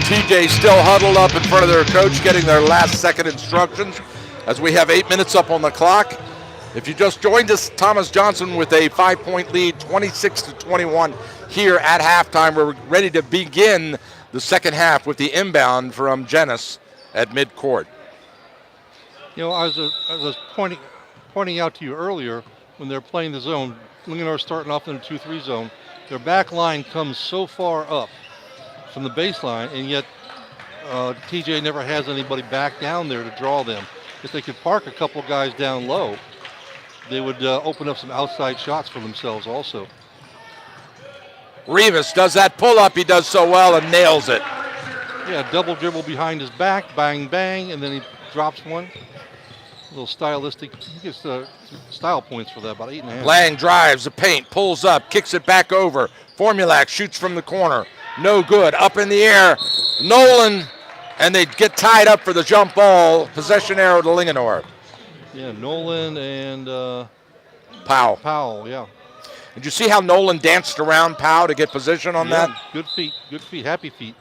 Speaker 9: TJ still huddled up in front of their coach, getting their last second instructions as we have 8 minutes up on the clock. If you just joined us, Thomas Johnson with a 5-point lead, 26-21 here at halftime. We're ready to begin the second half with the inbound from Genis at midcourt.
Speaker 10: You know, I was pointing out to you earlier when they're playing the zone, Linganore starting off in the 2-3 zone. Their back line comes so far up from the baseline, and yet TJ never has anybody back down there to draw them. If they could park a couple guys down low, they would open up some outside shots for themselves also.
Speaker 9: Rivas does that pull-up. He does so well and nails it.
Speaker 10: Yeah, double dribble behind his back, bang, bang, and then he drops one. A little stylistic. He gets style points for that, about 8.5.
Speaker 9: Lang drives the paint, pulls up, kicks it back over. Formulac shoots from the corner. No good. Up in the air. Nolan, and they get tied up for the jump ball. Possession arrow to Linganore.
Speaker 10: Yeah, Nolan and
Speaker 9: Powell.
Speaker 10: Powell, yeah.
Speaker 9: Did you see how Nolan danced around Powell to get position on that?
Speaker 10: Good feet, happy feet.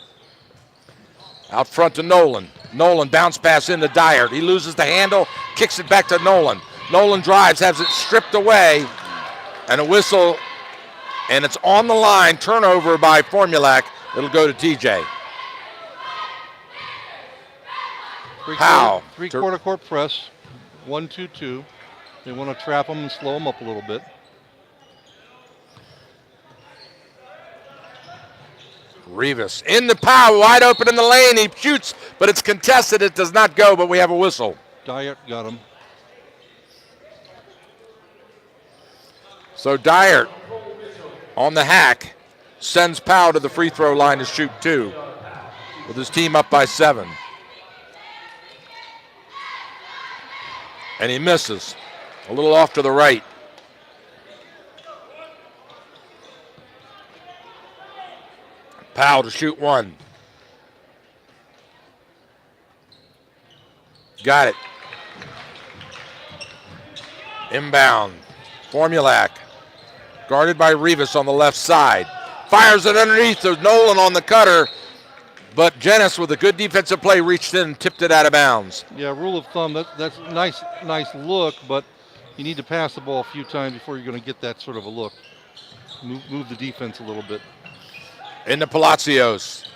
Speaker 9: Out front to Nolan. Nolan bounce pass into Dyer. He loses the handle, kicks it back to Nolan. Nolan drives, has it stripped away, and a whistle, and it's on the line. Turnover by Formulac. It'll go to TJ. Powell.
Speaker 10: Three-quarter court press. 1-2-2. They want to trap them and slow them up a little bit.
Speaker 9: Rivas in the power, wide open in the lane. He shoots, but it's contested. It does not go, but we have a whistle.
Speaker 10: Dyer got him.
Speaker 9: So Dyer on the hack sends Powell to the free throw line to shoot 2 with his team up by 7. And he misses. A little off to the right. Powell to shoot 1. Got it. Inbound. Formulac. Guarded by Rivas on the left side. Fires it underneath. There's Nolan on the cutter. But Genis with a good defensive play reached in and tipped it out of bounds.
Speaker 10: Yeah, rule of thumb, that's a nice look, but you need to pass the ball a few times before you're going to get that sort of a look. Move the defense a little bit.
Speaker 9: Into Palacios.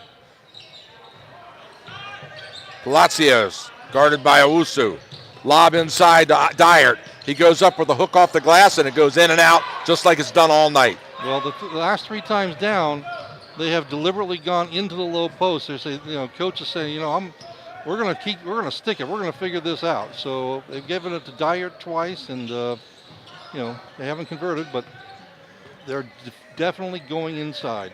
Speaker 9: Palacios guarded by Owusu. Lob inside to Dyer. He goes up with a hook off the glass, and it goes in and out just like it's done all night.
Speaker 10: Well, the last 3 times down, they have deliberately gone into the low post. They say, coach is saying, we're going to stick it. We're going to figure this out. So they've given it to Dyer twice, and they haven't converted, but they're definitely going inside.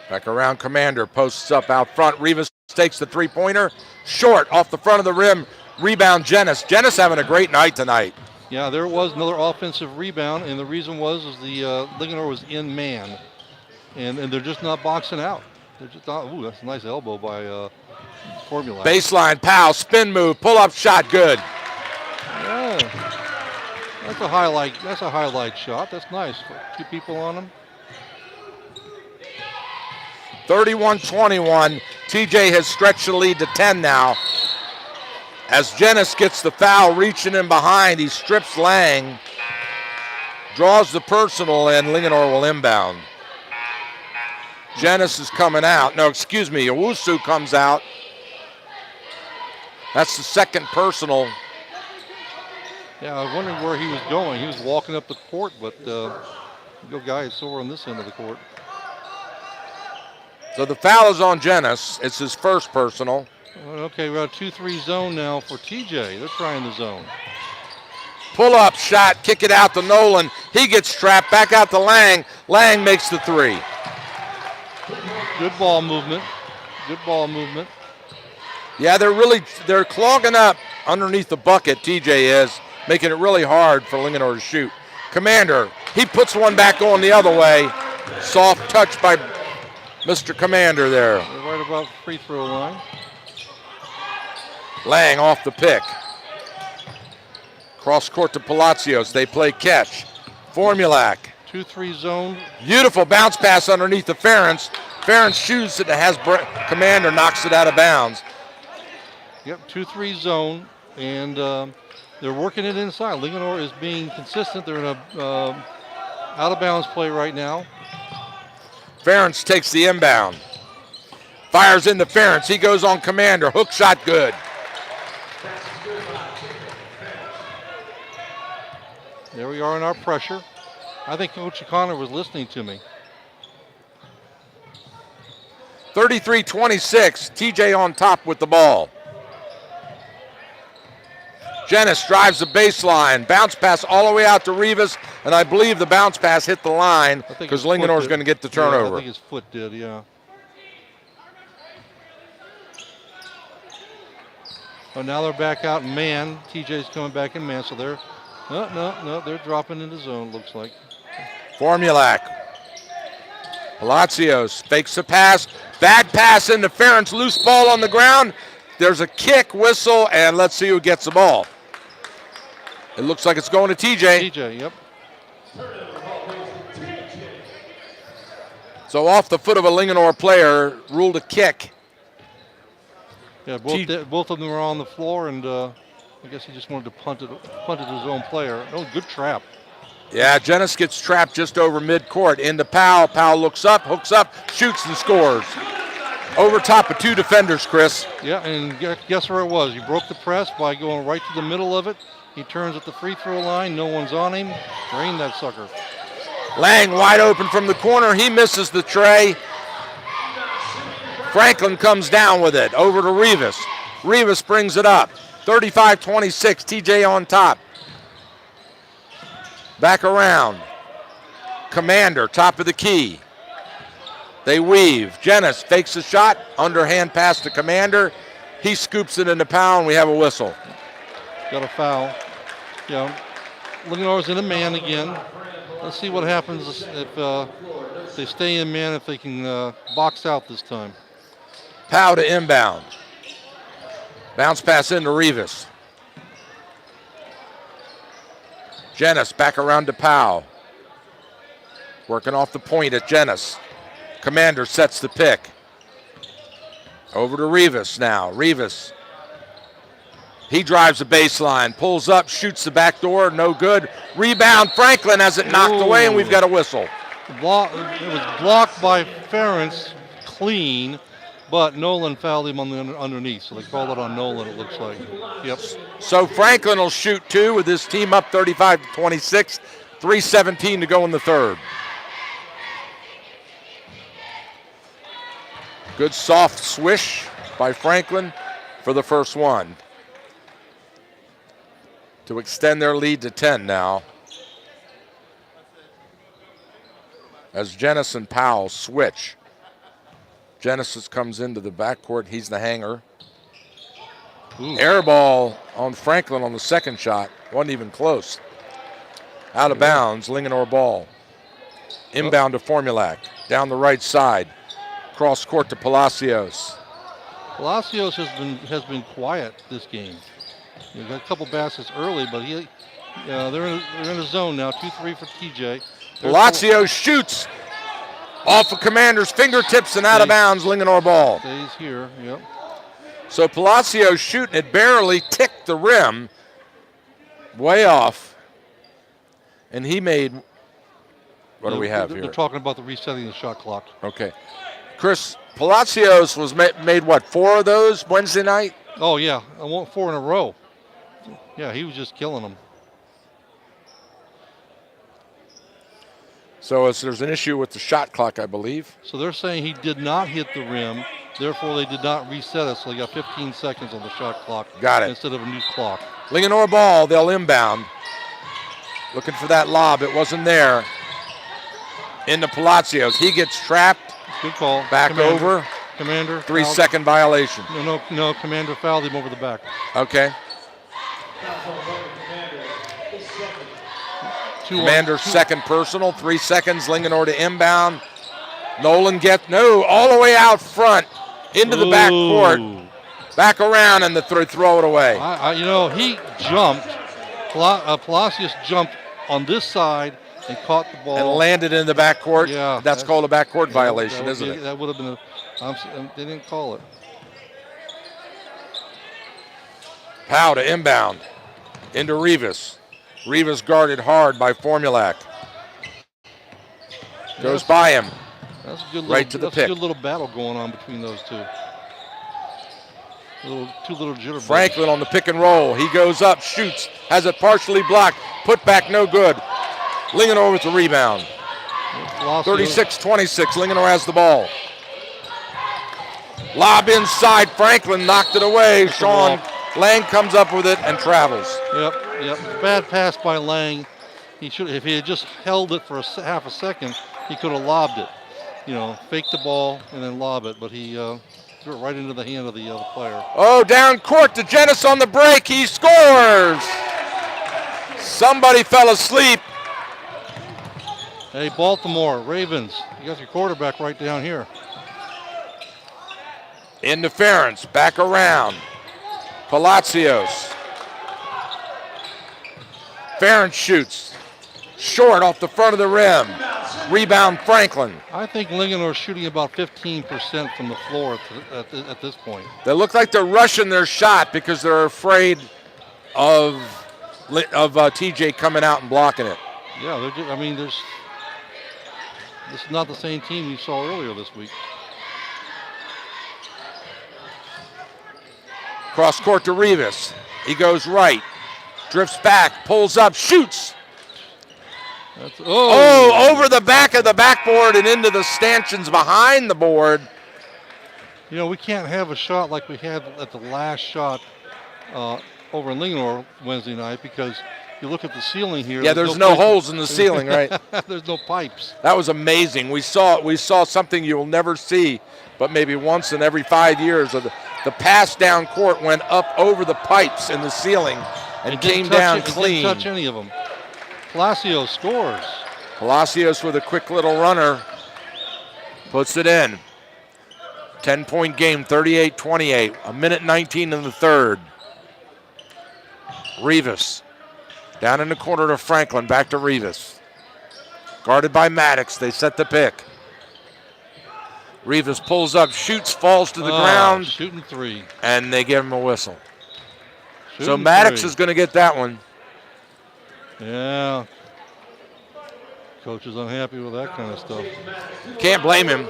Speaker 9: Back around Commander, posts up out front. Rivas takes the three-pointer. Short off the front of the rim. Rebound Genis. Genis having a great night tonight.
Speaker 10: Yeah, there was another offensive rebound, and the reason was the Linganore was in man. And they're just not boxing out. They're just not. Ooh, that's a nice elbow by Formulac.
Speaker 9: Baseline, Powell, spin move, pull-up shot, good.
Speaker 10: Yeah, that's a highlight. That's a highlight shot. That's nice. 2 people on him.
Speaker 9: 31-21. TJ has stretched the lead to 10 now. As Genis gets the foul, reaching in behind, he strips Lang, draws the personal, and Linganore will inbound. Genis is coming out. No, excuse me, Owusu comes out. That's the second personal.
Speaker 10: Yeah, I was wondering where he was going. He was walking up the court, but the guy is over on this end of the court.
Speaker 9: So the foul is on Genis. It's his first personal.
Speaker 10: Okay, we're at a 2-3 zone now for TJ. They're trying the zone.
Speaker 9: Pull-up shot, kick it out to Nolan. He gets trapped, back out to Lang. Lang makes the 3.
Speaker 10: Good ball movement. Good ball movement.
Speaker 9: Yeah, they're clogging up underneath the bucket, TJ is, making it really hard for Linganore to shoot. Commander, he puts one back on the other way. Soft touch by Mr. Commander there.
Speaker 10: They're right about free throw line.
Speaker 9: Lang off the pick. Cross court to Palacios. They play catch. Formulac.
Speaker 10: 2-3 zone.
Speaker 9: Beautiful bounce pass underneath the Ferentz. Ferentz shoots it, has Commander, knocks it out of bounds.
Speaker 10: Yep, 2-3 zone, and they're working it inside. Linganore is being consistent. They're in a out-of-bounds play right now.
Speaker 9: Ferentz takes the inbound. Fires into Ferentz. He goes on Commander. Hook shot good.
Speaker 10: There we are in our pressure. I think Coach O'Connor was listening to me.
Speaker 9: 33-26. TJ on top with the ball. Jenness drives the baseline. Bounce pass all the way out to Rivas, and I believe the bounce pass hit the line because Linganore's going to get the turnover.
Speaker 10: Yeah, I think his foot did, yeah. Oh, now they're back out in man. TJ's coming back in man, so they're no, they're dropping into zone, looks like.
Speaker 9: Formulac. Palacios fakes the pass. Bad pass into Ferentz. Loose ball on the ground. There's a kick, whistle, and let's see who gets the ball. It looks like it's going to TJ.
Speaker 10: TJ, yep.
Speaker 9: So off the foot of a Linganore player, ruled a kick.
Speaker 10: Yeah, both of them were on the floor, and I guess he just wanted to punt it his own player. Oh, good trap.
Speaker 9: Yeah, Jenness gets trapped just over midcourt. Into Powell. Powell looks up, hooks up, shoots and scores. Over top of two defenders, Chris.
Speaker 10: Yeah, and guess where it was? He broke the press by going right to the middle of it. He turns at the free throw line. No one's on him. Drain that sucker.
Speaker 9: Lang wide open from the corner. He misses the tray. Franklin comes down with it. Over to Rivas. Rivas brings it up. 35-26. TJ on top. Back around. Commander, top of the key. They weave. Jenness fakes the shot. Underhand pass to Commander. He scoops it into Powell, and we have a whistle.
Speaker 10: Got a foul. Yeah. Linganore's in a man again. Let's see what happens if they stay in man, if they can box out this time.
Speaker 9: Powell to inbound. Bounce pass into Rivas. Jenness back around to Powell. Working off the point at Jenness. Commander sets the pick. Over to Rivas now. Rivas. He drives the baseline, pulls up, shoots the back door, no good. Rebound, Franklin has it knocked away, and we've got a whistle.
Speaker 10: It was blocked by Ferentz, clean, but Nolan fouled him on the underneath, so they called it on Nolan, it looks like. Yep.
Speaker 9: So Franklin will shoot two with his team up 35-26, 3:17 to go in the third. Good soft swish by Franklin for the first one. To extend their lead to 10 now. As Jenness and Powell switch. Jenness comes into the backcourt. He's the hanger. Air ball on Franklin on the second shot. Wasn't even close. Out of bounds, Linganore ball. Inbound to Formulac. Down the right side. Cross court to Palacios.
Speaker 10: Palacios has been quiet this game. He got a couple baskets early, but they're in a zone now. 2-3 for TJ.
Speaker 9: Palacios shoots off of Commander's fingertips and out of bounds. Linganore ball.
Speaker 10: Stays here. Yep.
Speaker 9: So Palacios shooting it, barely ticked the rim, way off, and he made. What do we have here?
Speaker 10: They're talking about the resetting the shot clock.
Speaker 9: Okay, Chris, Palacios was made what, 4 of those Wednesday night?
Speaker 10: Oh yeah, I want 4 in a row. Yeah, he was just killing them.
Speaker 9: So there's an issue with the shot clock, I believe.
Speaker 10: So they're saying he did not hit the rim, therefore they did not reset it, so they got 15 seconds on the shot clock.
Speaker 9: Got it.
Speaker 10: Instead of a new clock.
Speaker 9: Linganore ball, they'll inbound. Looking for that lob, it wasn't there. Into Palacios, he gets trapped.
Speaker 10: Good call.
Speaker 9: Back
Speaker 10: Commander,
Speaker 9: over.
Speaker 10: Commander.
Speaker 9: 3-second violation.
Speaker 10: No, Commander fouled him over the back.
Speaker 9: Okay. Commander's second personal, 3 seconds. Linganore to inbound. Nolan all the way out front into the back court. Back around and throw it away.
Speaker 10: He jumped. Palacios jumped on this side and caught the ball.
Speaker 9: And landed in the backcourt.
Speaker 10: Yeah.
Speaker 9: That's called a backcourt violation, isn't it?
Speaker 10: That would have been they didn't call it.
Speaker 9: Powell to inbound. Into Rivas. Rivas guarded hard by Formulac. Goes by him.
Speaker 10: That's a good
Speaker 9: right to the
Speaker 10: that's
Speaker 9: pick.
Speaker 10: a good little battle going on between those two. Two little jitterbugs.
Speaker 9: Franklin on the pick and roll. He goes up, shoots, has it partially blocked. Put back, no good. Linganore with the rebound. 36-26. Linganore has the ball. Lob inside. Franklin knocked it away. Sean Lang comes up with it and travels.
Speaker 10: Yep. Bad pass by Lang. He should, if he had just held it for half a second, he could have lobbed it. Fake the ball and then lob it, but he threw it right into the hand of the other player.
Speaker 9: Oh, down court to Jennings on the break. He scores. Somebody fell asleep.
Speaker 10: Hey, Baltimore Ravens, you got your quarterback right down here.
Speaker 9: Interference, back around. Palacios. Ferentz shoots. Short off the front of the rim. Rebound Franklin.
Speaker 10: I think Linganore's shooting about 15% from the floor at this point.
Speaker 9: They look like they're rushing their shot because they're afraid of TJ coming out and blocking it.
Speaker 10: Yeah, this is not the same team you saw earlier this week.
Speaker 9: Cross court to Rivas. He goes right. Drifts back, pulls up, shoots. Over the back of the backboard and into the stanchions behind the board.
Speaker 10: We can't have a shot like we had at the last shot over in Linganore Wednesday night because you look at the ceiling here.
Speaker 9: Yeah, there's no holes in the ceiling, right?
Speaker 10: There's no pipes.
Speaker 9: That was amazing. We saw something you will never see, but maybe once in every 5 years. The pass down court went up over the pipes in the ceiling and came down clean.
Speaker 10: Didn't touch any of them. Palacios scores.
Speaker 9: Palacios with a quick little runner. Puts it in. 10-point game, 38-28. A minute 19 in the third. Rivas. Down in the corner to Franklin. Back to Rivas. Guarded by Maddox. They set the pick. Rivas pulls up, shoots, falls to the ground.
Speaker 10: Shooting three.
Speaker 9: And they give him a whistle. So Maddox is going to get that one.
Speaker 10: Yeah. Coach is unhappy with that kind of stuff.
Speaker 9: Can't blame him.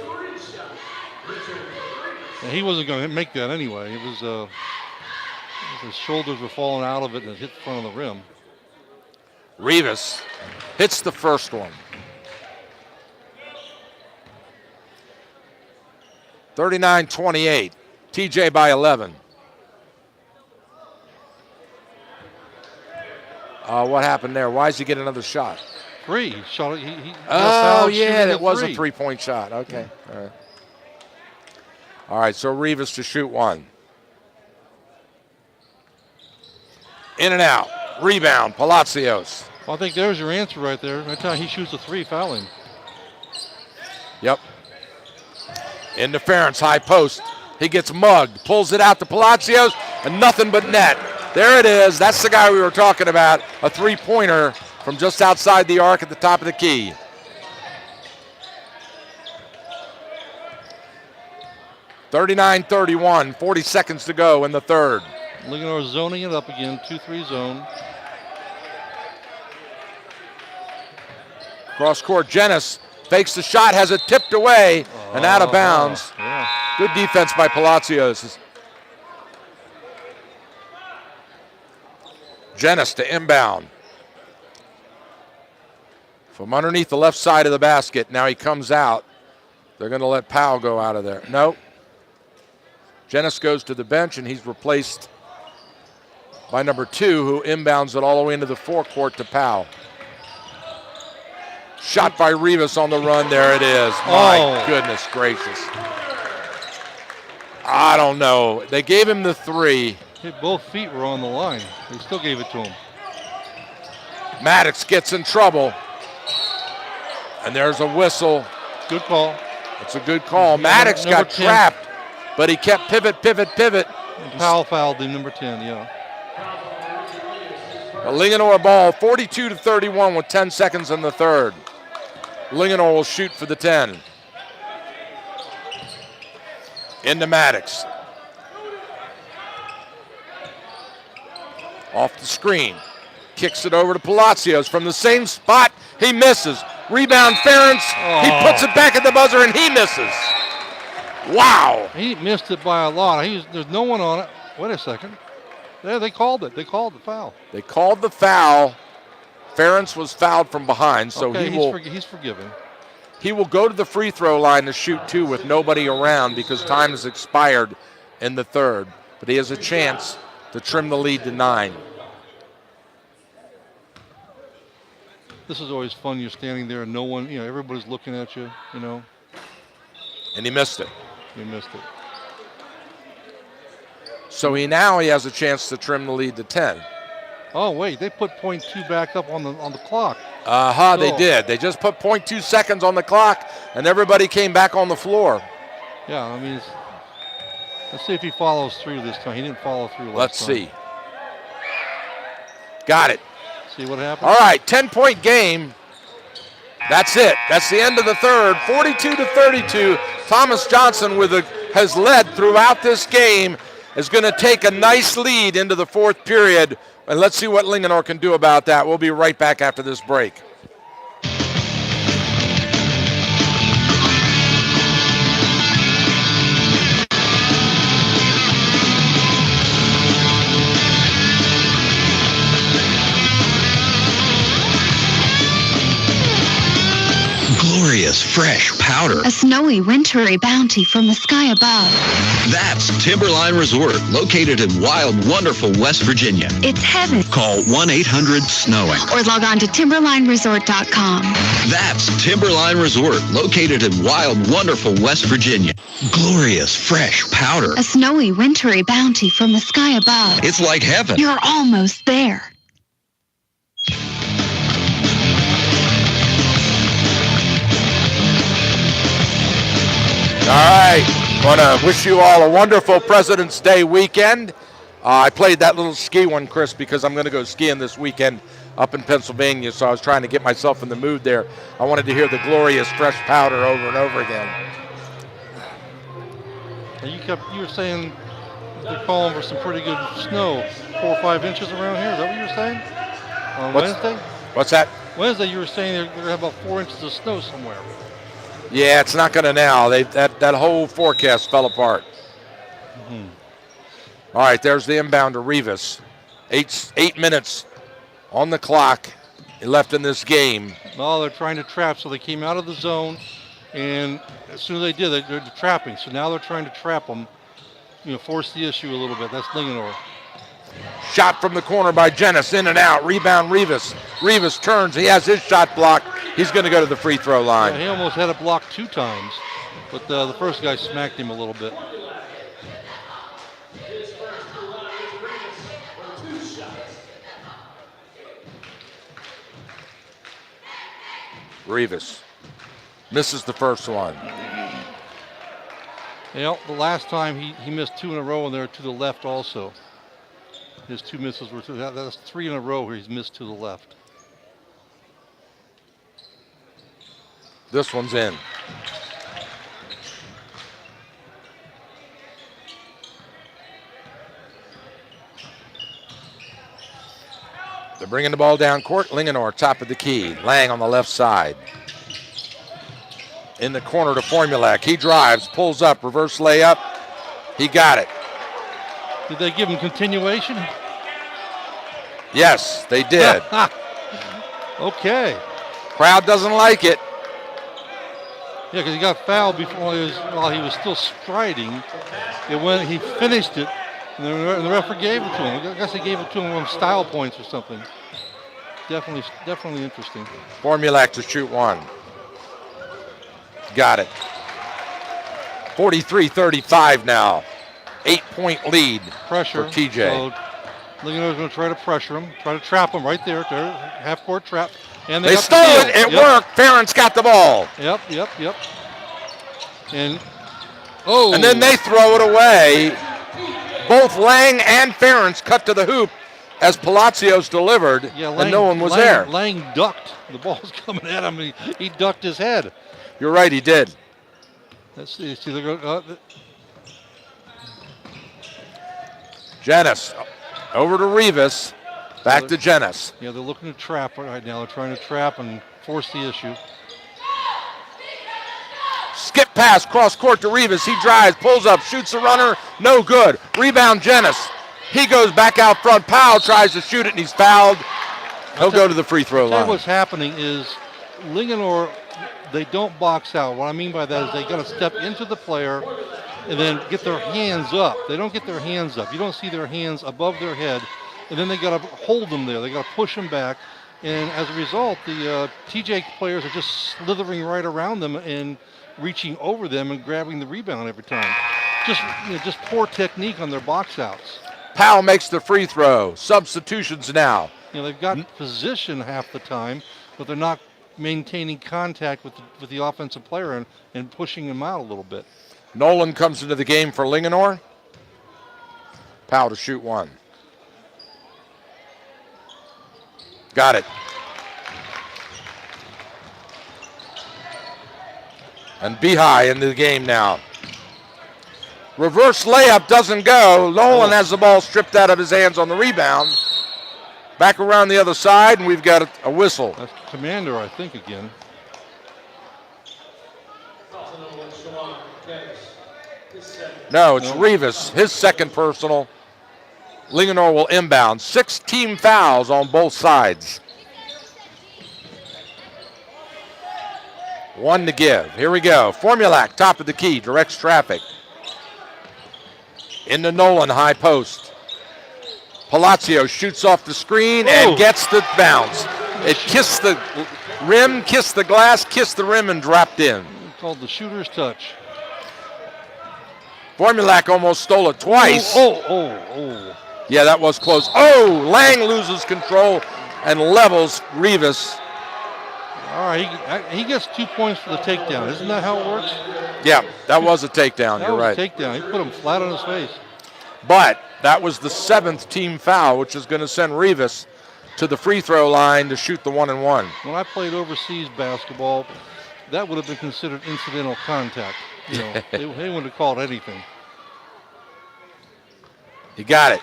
Speaker 10: And he wasn't going to make that anyway. It was his shoulders were falling out of it and it hit the front of the rim.
Speaker 9: Rivas hits the first one. 39-28. TJ by 11. What happened there? Why does he get another shot?
Speaker 10: Free shot.
Speaker 9: That was a three-point shot. Okay. All right, so Rivas to shoot one. In and out. Rebound, Palacios.
Speaker 10: Well, I think there's your answer right there. Every time he shoots a three, foul him.
Speaker 9: Yep. Interference, high post. He gets mugged, pulls it out to Palacios, and nothing but net. There it is. That's the guy we were talking about. A three-pointer from just outside the arc at the top of the key. (39-31). 40 seconds to go in the third.
Speaker 10: Linganore zoning it up again. 2-3 zone.
Speaker 9: Cross court, Jennings fakes the shot, has it tipped away and out of bounds.
Speaker 10: Yeah.
Speaker 9: Good defense by Palacios. Jennings to inbound. From underneath the left side of the basket. Now he comes out. They're going to let Powell go out of there. No. Jennings goes to the bench, and he's replaced by number 2, who inbounds it all the way into the forecourt to Powell. Shot by Rivas on the run. There it is. My goodness gracious. I don't know. They gave him the 3.
Speaker 10: Both feet were on the line. They still gave it to him.
Speaker 9: Maddox gets in trouble. And there's a whistle.
Speaker 10: Good call.
Speaker 9: It's a good call. Maddox got trapped, but he kept pivot.
Speaker 10: And Powell fouled him, number 10, yeah.
Speaker 9: A Linganore ball, 42-31 with 10 seconds in the third. Linganore will shoot for the 10. Into Maddox. Off the screen. Kicks it over to Palacios from the same spot. He misses. Rebound, Ferentz. He puts it back at the buzzer, and he misses. Wow.
Speaker 10: He missed it by a lot. There's no one on it. Wait a second. Yeah, they called it. They called the foul.
Speaker 9: They called the foul. Ferentz was fouled from behind, so
Speaker 10: okay, he's forgiven.
Speaker 9: He will go to the free throw line to shoot 2 with nobody around because time has expired in the third. But he has a chance to trim the lead to 9.
Speaker 10: This is always fun. You're standing there and no one, everybody's looking at you,
Speaker 9: And he missed it.
Speaker 10: He missed it.
Speaker 9: So he has a chance to trim the lead to 10.
Speaker 10: Oh, wait, they put .2 back up on the clock.
Speaker 9: They did. They just put .2 seconds on the clock, and everybody came back on the floor.
Speaker 10: Yeah, I mean, let's see if he follows through this time. He didn't follow through last time.
Speaker 9: Let's see. Got it.
Speaker 10: See what happens?
Speaker 9: All right, 10-point game. That's it. That's the end of the third. 42-32. Thomas Johnson has led throughout this game, is going to take a nice lead into the fourth period. And let's see what Linganore can do about that. We'll be right back after this break.
Speaker 14: Glorious, fresh powder.
Speaker 4: A snowy, wintry bounty from the sky above.
Speaker 14: That's Timberline Resort, located in wild, wonderful West Virginia.
Speaker 4: It's heaven.
Speaker 14: Call 1-800-SNOWING.
Speaker 4: Or log on to timberlineresort.com.
Speaker 14: That's Timberline Resort, located in wild, wonderful West Virginia. Glorious, fresh powder.
Speaker 4: A snowy, wintry bounty from the sky above.
Speaker 14: It's like heaven.
Speaker 4: You're almost there.
Speaker 9: All right, want to wish you all a wonderful President's Day weekend. I played that little ski one, Chris, because I'm going to go skiing this weekend up in Pennsylvania, so I was trying to get myself in the mood there. I wanted to hear the glorious fresh powder over and over again.
Speaker 10: You were saying they're calling for some pretty good snow, 4 or 5 inches around here. Is that what you were saying? On Wednesday?
Speaker 9: What's that?
Speaker 10: Wednesday, you were saying they're going to have about 4 inches of snow somewhere.
Speaker 9: Yeah, it's not going to now. That whole forecast fell apart.
Speaker 10: Mm-hmm.
Speaker 9: All right, there's the inbound to Rivas. 8 minutes on the clock left in this game.
Speaker 10: No, they're trying to trap, so they came out of the zone, and as soon as they did, they're trapping. So now they're trying to trap them, force the issue a little bit. That's Linganore.
Speaker 9: Shot from the corner by Jennis, in and out. Rebound, Rivas. Rivas turns. He has his shot blocked. He's going to go to the free throw line.
Speaker 10: Yeah, he almost had it blocked 2 times, but the first guy smacked him a little bit.
Speaker 9: Rivas misses the first one.
Speaker 10: The last time he missed 2 in a row, and they're to the left also. His 2 misses were that's 3 in a row where he's missed to the left.
Speaker 9: This one's in. They're bringing the ball down court. Linganore, top of the key. Lang on the left side. In the corner to Formulak. He drives, pulls up, reverse layup. He got it.
Speaker 10: Did they give him continuation?
Speaker 9: Yes, they did.
Speaker 10: Okay.
Speaker 9: Crowd doesn't like it.
Speaker 10: Yeah, because he got fouled while he was still striding. He finished it, and the referee gave it to him. I guess they gave it to him on style points or something. Definitely interesting.
Speaker 9: Formulak to shoot 1. Got it. 43-35 now. 8-point lead
Speaker 10: Pressure
Speaker 9: for TJ.
Speaker 10: So Linganore's going to try to pressure him, try to trap him right there. Half-court trap. And
Speaker 9: they stole it. It worked. Ferentz got the ball.
Speaker 10: Yep. And
Speaker 9: then they throw it away. Both Lang and Ferentz cut to the hoop as Palacios delivered, and no one was there.
Speaker 10: Lang ducked. The ball's coming at him. He ducked his head.
Speaker 9: You're right, he did.
Speaker 10: Let's see.
Speaker 9: Jennis over to Rivas. Back to Jenis.
Speaker 10: Yeah, they're looking to trap right now. They're trying to trap and force the issue.
Speaker 9: Skip pass, cross court to Rivas. He drives, pulls up, shoots the runner. No good. Rebound, Jenis. He goes back out front. Powell tries to shoot it, and he's fouled. He'll go to the free throw line.
Speaker 10: What's happening is Linganore, they don't box out. What I mean by that is they got to step into the player and then get their hands up. They don't get their hands up. You don't see their hands above their head. And then they got to hold them there. They got to push them back. And as a result, the TJ players are just slithering right around them and reaching over them and grabbing the rebound every time. Just poor technique on their box outs.
Speaker 9: Powell makes the free throw. Substitutions now.
Speaker 10: They've got position half the time, but they're not maintaining contact with the offensive player and pushing him out a little bit.
Speaker 9: Nolan comes into the game for Linganore. Powell to shoot one. Got it. And Behi into the game now. Reverse layup doesn't go. Nolan has the ball stripped out of his hands on the rebound. Back around the other side, and we've got a whistle.
Speaker 10: That's Commander, I think, again.
Speaker 9: No, it's Rivas, his second personal. Linganore will inbound. 6 team fouls on both sides. 1 to give. Here we go. Formulac, top of the key, directs traffic. Into Nolan, high post. Palacio shoots off the screen and gets the bounce. It kissed the rim, kissed the glass, kissed the rim, and dropped in.
Speaker 10: It's called the shooter's touch.
Speaker 9: Formulac almost stole it twice. Yeah, that was close. Lang loses control and levels Rivas.
Speaker 10: All right, he gets 2 points for the takedown. Isn't that how it works?
Speaker 9: Yeah, that was a takedown. You're right.
Speaker 10: Takedown. He put him flat on his face.
Speaker 9: But that was the 7th team foul, which is going to send Rivas to the free throw line to shoot the 1-and-1.
Speaker 10: When I played overseas basketball, that would have been considered incidental contact. They wouldn't have called anything.
Speaker 9: You got it.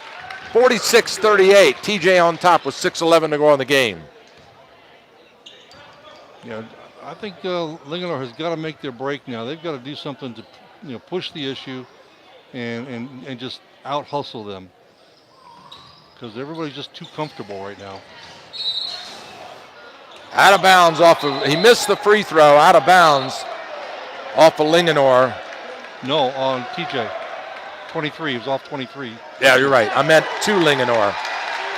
Speaker 9: 46-38. TJ on top with 6:11 to go in the game.
Speaker 10: Yeah, I think Linganore has got to make their break now. They've got to do something to, push the issue and just out hustle them, because everybody's just too comfortable right now.
Speaker 9: Out of bounds he missed the free throw, out of bounds off of Linganore.
Speaker 10: No, on TJ. 23, he was off 23.
Speaker 9: Yeah, you're right. I meant to Linganore.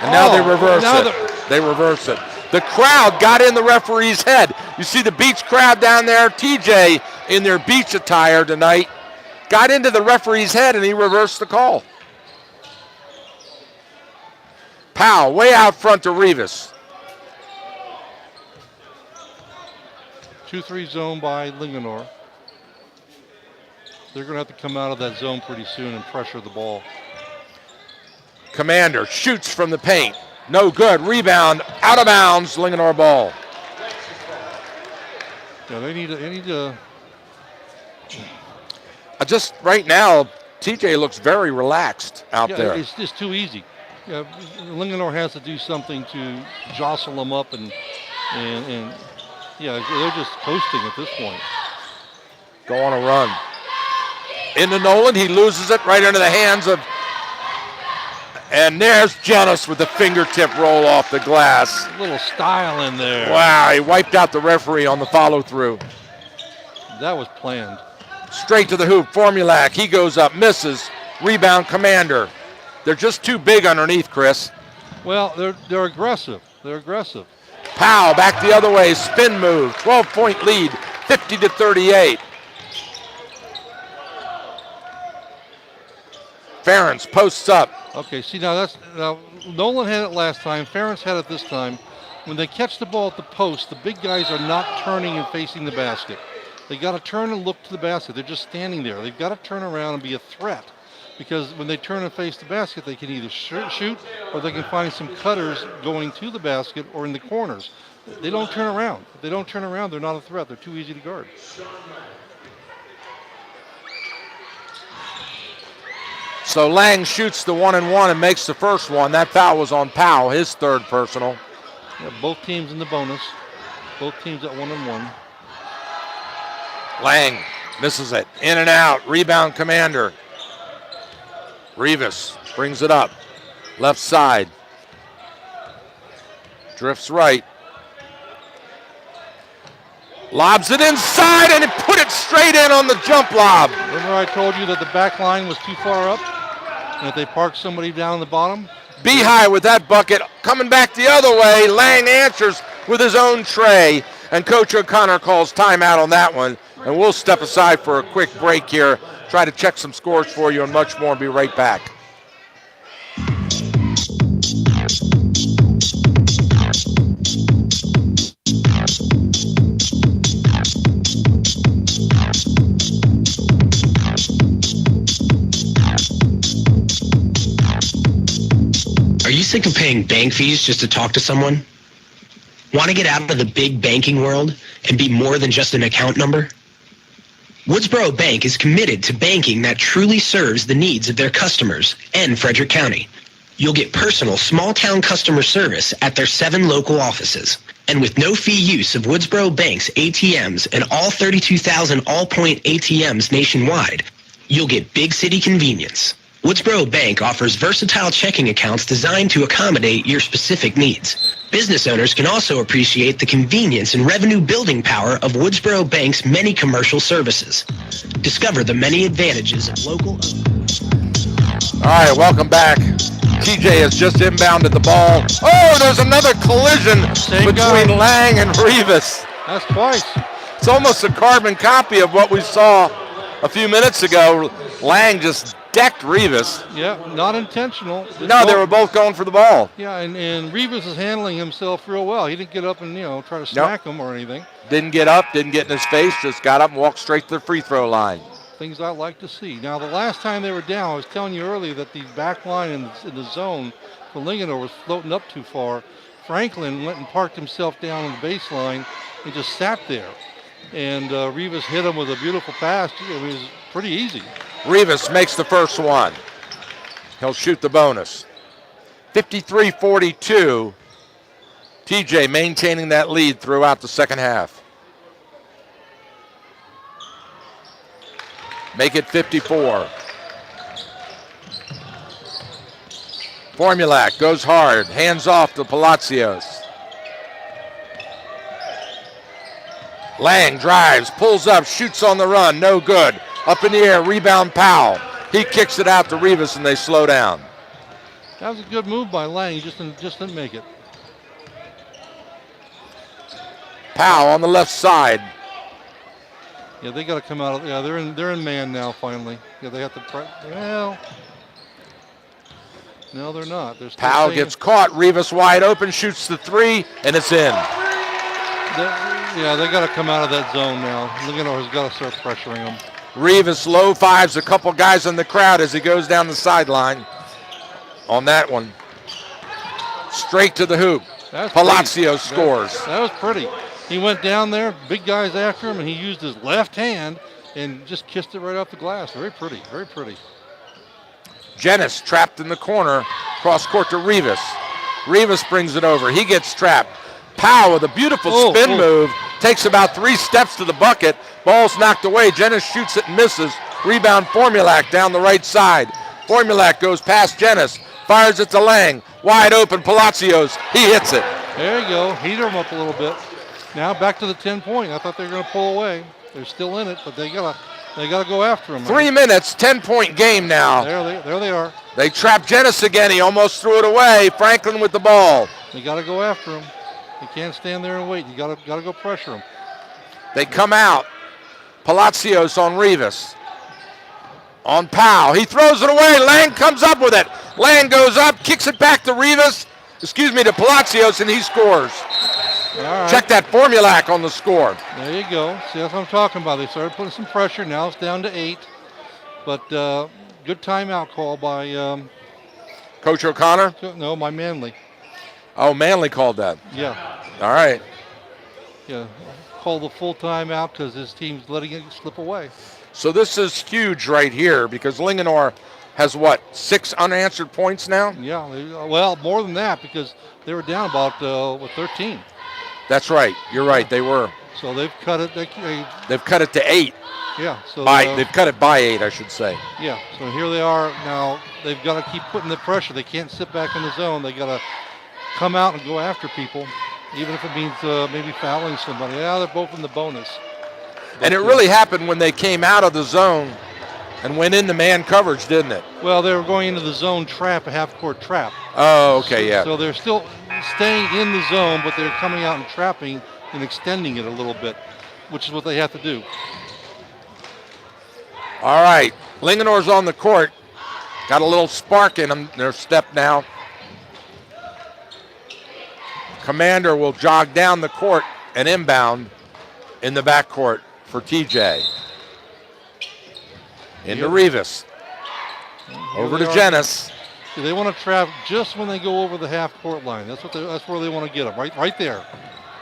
Speaker 9: And now they reverse it. They reverse it. The crowd got in the referee's head. You see the beach crowd down there. TJ in their beach attire tonight got into the referee's head and he reversed the call. Powell way out front to Rivas.
Speaker 10: 2-3 zone by Linganore. They're going to have to come out of that zone pretty soon and pressure the ball.
Speaker 9: Commander shoots from the paint. No good. Rebound out of bounds. Linganore ball.
Speaker 10: Yeah, they need to.
Speaker 9: Just right now, TJ looks very relaxed out there.
Speaker 10: It's just too easy. Yeah, Linganore has to do something to jostle them up and yeah, they're just coasting at this point.
Speaker 9: Go on a run. Into Nolan, he loses it right into the hands of, and there's Jenis with the fingertip roll off the glass.
Speaker 10: A little style in there.
Speaker 9: Wow, he wiped out the referee on the follow through.
Speaker 10: That was planned.
Speaker 9: Straight to the hoop, Formulac, he goes up, misses. Rebound, Commander. They're just too big underneath, Chris.
Speaker 10: Well, they're aggressive. They're aggressive.
Speaker 9: Powell back the other way, spin move, 12-point lead, 50-38. Ferentz posts up.
Speaker 10: Okay, see now Nolan had it last time. Ferentz had it this time. When they catch the ball at the post, the big guys are not turning and facing the basket. They got to turn and look to the basket. They're just standing there. They've got to turn around and be a threat, because when they turn and face the basket, they can either shoot or they can find some cutters going to the basket or in the corners. They don't turn around. If they don't turn around, they're not a threat. They're too easy to guard.
Speaker 9: So Lang shoots the 1-and-1 and makes the first one. That foul was on Powell, his third personal.
Speaker 10: Yeah, both teams in the bonus. Both teams at 1-and-1.
Speaker 9: Lang misses it. In and out. Rebound Commander. Rivas brings it up. Left side. Drifts right. Lobs it inside and he put it straight in on the jump lob.
Speaker 10: Remember I told you that the back line was too far up? And if they parked somebody down the bottom?
Speaker 9: Beehive with that bucket. Coming back the other way. Lang answers with his own tray. And Coach O'Connor calls timeout on that one. And we'll step aside for a quick break here. Try to check some scores for you and much more and be right back.
Speaker 18: Are you sick of paying bank fees just to talk to someone? Want to get out of the big banking world and be more than just an account number? Woodsboro Bank is committed to banking that truly serves the needs of their customers and Frederick County. You'll get personal small-town customer service at their 7 local offices. And with no-fee use of Woodsboro Bank's ATMs and all 32,000 all-point ATMs nationwide, you'll get big city convenience. Woodsboro Bank offers versatile checking accounts designed to accommodate your specific needs. Business owners can also appreciate the convenience and revenue building power of Woodsboro Bank's many commercial services. Discover the many advantages of local.
Speaker 9: All right, welcome back. TJ has just inbounded the ball. Oh, there's another collision between Lang and Rivas.
Speaker 10: That's twice.
Speaker 9: It's almost a carbon copy of what we saw a few minutes ago. Lang just decked Rivas.
Speaker 10: Yeah, not intentional.
Speaker 9: No, they were both going for the ball.
Speaker 10: Yeah, and Rivas is handling himself real well. He didn't get up and, try to smack him or anything.
Speaker 9: Didn't get up, didn't get in his face, just got up and walked straight to the free throw line.
Speaker 10: Things I like to see. Now, the last time they were down, I was telling you earlier that the back line in the zone for Linganore was floating up too far. Franklin went and parked himself down on the baseline and just sat there. And Rivas hit him with a beautiful pass. It was pretty easy.
Speaker 9: Rivas makes the first one. He'll shoot the bonus. 53-42. TJ maintaining that lead throughout the second half. Make it 54. Formulac goes hard. Hands off to Palacios. Lang drives, pulls up, shoots on the run. No good. Up in the air, rebound Powell. He kicks it out to Rivas and they slow down.
Speaker 10: That was a good move by Lang. He just didn't make it.
Speaker 9: Powell on the left side.
Speaker 10: Yeah, they got to come out. Yeah, they're in man now. Finally. Yeah, they have to. Well, no, they're not. They're still
Speaker 9: Powell gets caught. Rivas wide open, shoots the three, and it's in.
Speaker 10: Yeah, they got to come out of that zone now. Linganore has got to start pressuring them.
Speaker 9: Rivas low fives a couple guys in the crowd as he goes down the sideline on that one. Straight to the hoop. Palacios scores.
Speaker 10: That was pretty. He went down there, big guys after him, and he used his left hand and just kissed it right off the glass. Very pretty, very pretty.
Speaker 9: Jennings trapped in the corner, cross court to Rivas. Rivas brings it over. He gets trapped. Powell with a beautiful spin move. Takes about 3 steps to the bucket. Ball's knocked away. Jennings shoots it and misses. Rebound Formulac down the right side. Formulac goes past Jennings. Fires it to Lang. Wide open Palacios. He hits it.
Speaker 10: There you go. Heater him up a little bit. Now back to the 10-point. I thought they were going to pull away. They're still in it, but they gotta go after him.
Speaker 9: 3 minutes, 10-point game now.
Speaker 10: There they are.
Speaker 9: They trap Jennings again. He almost threw it away. Franklin with the ball.
Speaker 10: They got to go after him. You can't stand there and wait. You got to go pressure him.
Speaker 9: They come out. Palacios on Rivas. On Powell. He throws it away. Lang comes up with it. Lang goes up, kicks it back to to Palacios, and he scores.
Speaker 10: All right.
Speaker 9: Check that Formulac on the score.
Speaker 10: There you go. See, that's what I'm talking about. They started putting some pressure. Now it's down to 8. But good timeout call by
Speaker 9: Coach O'Connor?
Speaker 10: No, by Manley.
Speaker 9: Oh, Manley called that.
Speaker 10: Yeah.
Speaker 9: All right.
Speaker 10: Yeah, called the full timeout because his team's letting it slip away.
Speaker 9: So this is huge right here because Linganore has what, 6 unanswered points now?
Speaker 10: Yeah, well, more than that because they were down about 13.
Speaker 9: That's right. You're right. They were.
Speaker 10: So they've cut it.
Speaker 9: They've cut it to 8.
Speaker 10: Yeah. So
Speaker 9: they've cut it by 8, I should say.
Speaker 10: Yeah. So here they are now. They've got to keep putting the pressure. They can't sit back in the zone. They got to come out and go after people, even if it means maybe fouling somebody. Yeah, they're both in the bonus.
Speaker 9: And it really happened when they came out of the zone and went into man coverage, didn't it?
Speaker 10: Well, they were going into the zone trap, a half-court trap.
Speaker 9: Oh, okay, yeah.
Speaker 10: So they're still staying in the zone, but they're coming out and trapping and extending it a little bit, which is what they have to do.
Speaker 9: All right, Linganore's on the court. Got a little spark in them, their step now. Commander will jog down the court and inbound in the backcourt for TJ. Into Rivas. Over to Jenis.
Speaker 10: They want to trap just when they go over the half-court line. That's where they want to get them, right there.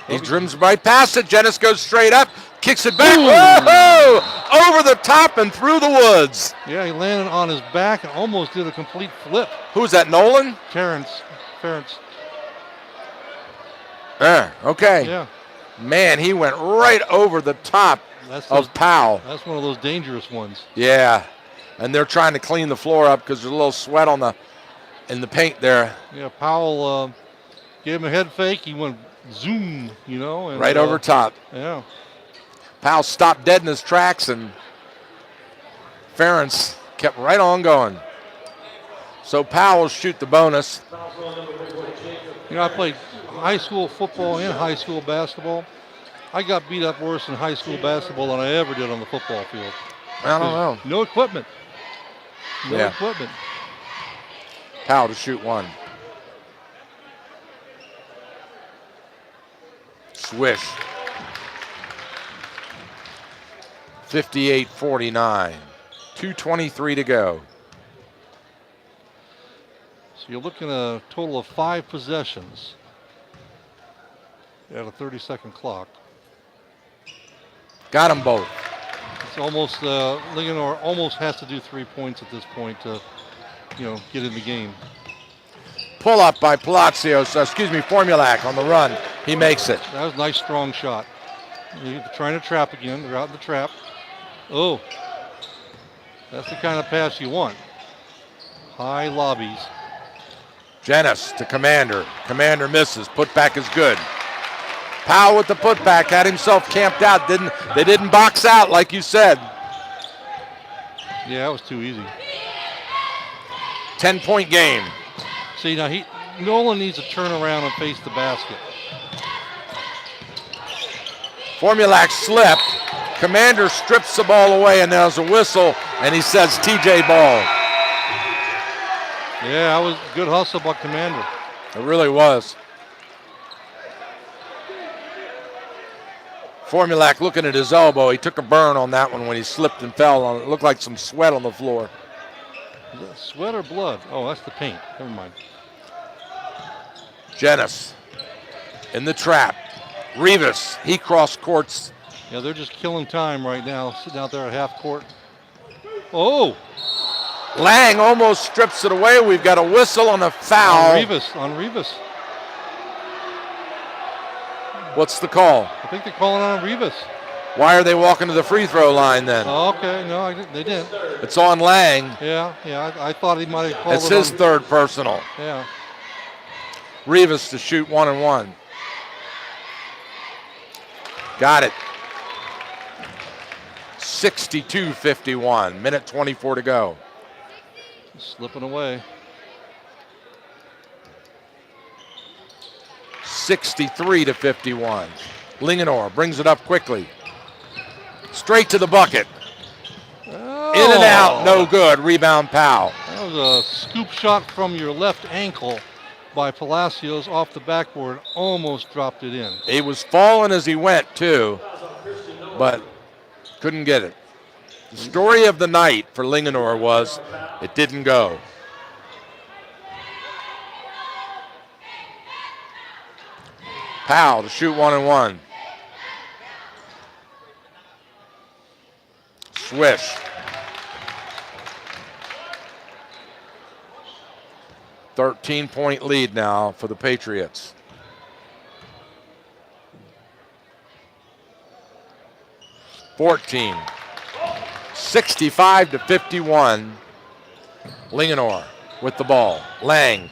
Speaker 9: He drims right past it. Jenis goes straight up, kicks it back. Whoa! Over the top and through the woods.
Speaker 10: Yeah, he landed on his back and almost did a complete flip.
Speaker 9: Who's that, Nolan?
Speaker 10: Terrence.
Speaker 9: Okay.
Speaker 10: Yeah.
Speaker 9: Man, he went right over the top of Powell.
Speaker 10: That's one of those dangerous ones.
Speaker 9: Yeah, and they're trying to clean the floor up because there's a little sweat in the paint there.
Speaker 10: Yeah, Powell gave him a head fake. He went zoom, and
Speaker 9: right over top.
Speaker 10: Yeah.
Speaker 9: Powell stopped dead in his tracks, and Ferentz kept right on going. So Powell will shoot the bonus.
Speaker 10: I played high school football and high school basketball. I got beat up worse in high school basketball than I ever did on the football field.
Speaker 9: I don't know.
Speaker 10: No equipment. No equipment.
Speaker 9: Powell to shoot one. Swish. 58-49. 2:23 to go.
Speaker 10: So you're looking at a total of 5 possessions at a 30-second clock.
Speaker 9: Got them both.
Speaker 10: It's almost, Linganore almost has to do 3 points at this point to, get in the game.
Speaker 9: Pull up by Formulac on the run. He makes it.
Speaker 10: That was a nice, strong shot. They're trying to trap again. They're out in the trap. Oh, that's the kind of pass you want. High lobbies.
Speaker 9: Jenis to Commander. Commander misses. Putback is good. Powell with the putback, had himself camped out. They didn't box out like you said.
Speaker 10: Yeah, that was too easy.
Speaker 9: 10-point game.
Speaker 10: See, now Nolan needs to turn around and face the basket.
Speaker 9: Formulac slipped. Commander strips the ball away, and there's a whistle, and he says TJ ball.
Speaker 10: Yeah, that was good hustle by Commander.
Speaker 9: It really was. Formulac looking at his elbow. He took a burn on that one when he slipped and fell on it. It looked like some sweat on the floor.
Speaker 10: Is that sweat or blood? Oh, that's the paint. Never mind.
Speaker 9: Jenis in the trap. Rivas, he crossed courts.
Speaker 10: Yeah, they're just killing time right now, sitting out there at half court. Oh!
Speaker 9: Lang almost strips it away. We've got a whistle on a foul.
Speaker 10: On Rivas.
Speaker 9: What's the call?
Speaker 10: I think they're calling on Rivas.
Speaker 9: Why are they walking to the free throw line then?
Speaker 10: Oh, okay, no, they didn't.
Speaker 9: It's on Lang.
Speaker 10: Yeah, I thought he might have called
Speaker 9: it. It's his third personal.
Speaker 10: Yeah.
Speaker 9: Rivas to shoot 1-and-1. Got it. 62-51. Minute 24 to go.
Speaker 10: Slipping away.
Speaker 9: 63-51. Linganore brings it up quickly. Straight to the bucket.
Speaker 10: Oh.
Speaker 9: In and out, no good. Rebound Powell.
Speaker 10: That was a scoop shot from your left ankle by Palacios off the backboard. Almost dropped it in.
Speaker 9: He was falling as he went, too, but couldn't get it. The story of the night for Linganore was it didn't go. Powell to shoot 1-and-1. Swish. 13-point lead now for the Patriots. (14) 65-51. Linganore with the ball. Lang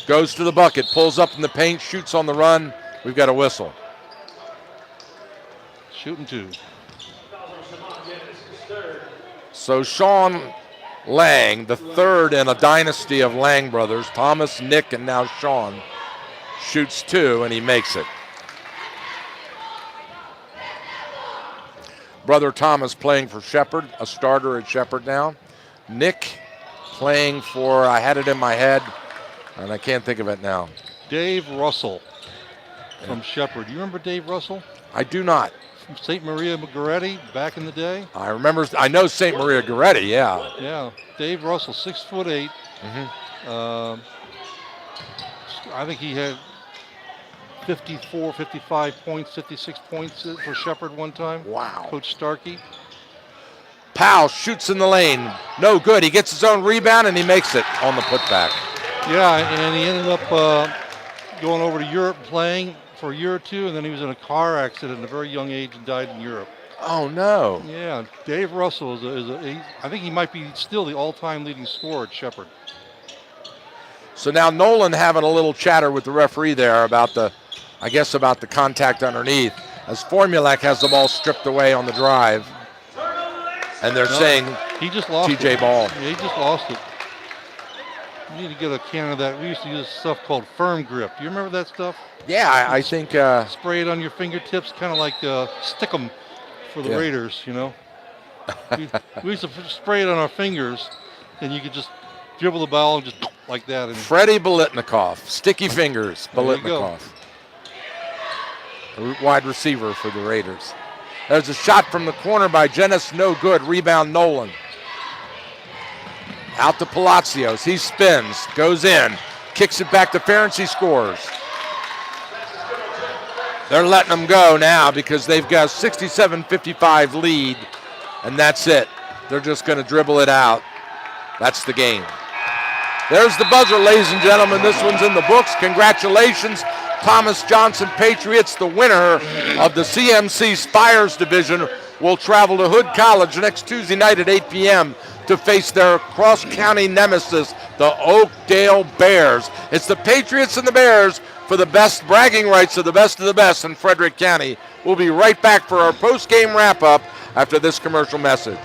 Speaker 9: goes to the bucket, pulls up in the paint, shoots on the run. We've got a whistle.
Speaker 10: Shooting 2.
Speaker 9: So Sean Lang, the third in a dynasty of Lang brothers, Thomas, Nick, and now Sean, shoots 2, and he makes it. Brother Thomas playing for Shepherd, a starter at Shepherd now. Nick playing for, I had it in my head, and I can't think of it now.
Speaker 10: Dave Russell from Shepherd. You remember Dave Russell?
Speaker 9: I do not.
Speaker 10: From St. Maria Goretti back in the day?
Speaker 9: I know St. Maria Goretti, yeah.
Speaker 10: Yeah, Dave Russell, 6'8". I think he had 54, 55 points, 56 points for Shepherd one time.
Speaker 9: Wow.
Speaker 10: Coach Starkey.
Speaker 9: Powell shoots in the lane. No good. He gets his own rebound, and he makes it on the putback.
Speaker 10: Yeah, and he ended up going over to Europe playing for a year or two, and then he was in a car accident at a very young age and died in Europe.
Speaker 9: Oh, no.
Speaker 10: Yeah, Dave Russell I think he might be still the all-time leading scorer at Shepherd.
Speaker 9: So now Nolan having a little chatter with the referee there about the contact underneath, as Formulac has the ball stripped away on the drive. And they're saying
Speaker 10: he just lost
Speaker 9: TJ
Speaker 10: it.
Speaker 9: Ball.
Speaker 10: Yeah, he just lost it. You need to get a can of that. We used to use stuff called Firm Grip. Do you remember that stuff?
Speaker 9: Yeah, I think.
Speaker 10: Spray it on your fingertips, kind of like stick 'em for the Raiders, you know. we used to spray it on our fingers, and you could just dribble the ball and just like that. And
Speaker 9: Freddie Bolitnikoff, sticky fingers, Bolitnikoff. A wide receiver for the Raiders. There's a shot from the corner by Jenis, no good. Rebound Nolan. Out to Palacios. He spins, goes in, kicks it back to Ferentz. He scores. They're letting them go now because they've got a 67-55 lead, and that's it. They're just going to dribble it out. That's the game. There's the buzzer, ladies and gentlemen. This one's in the books. Congratulations, Thomas Johnson Patriots, the winner of the CMC Spires Division, will travel to Hood College next Tuesday night at 8 p.m. to face their cross-county nemesis, the Oakdale Bears. It's the Patriots and the Bears for the best bragging rights of the best in Frederick County. We'll be right back for our post-game wrap-up after this commercial message.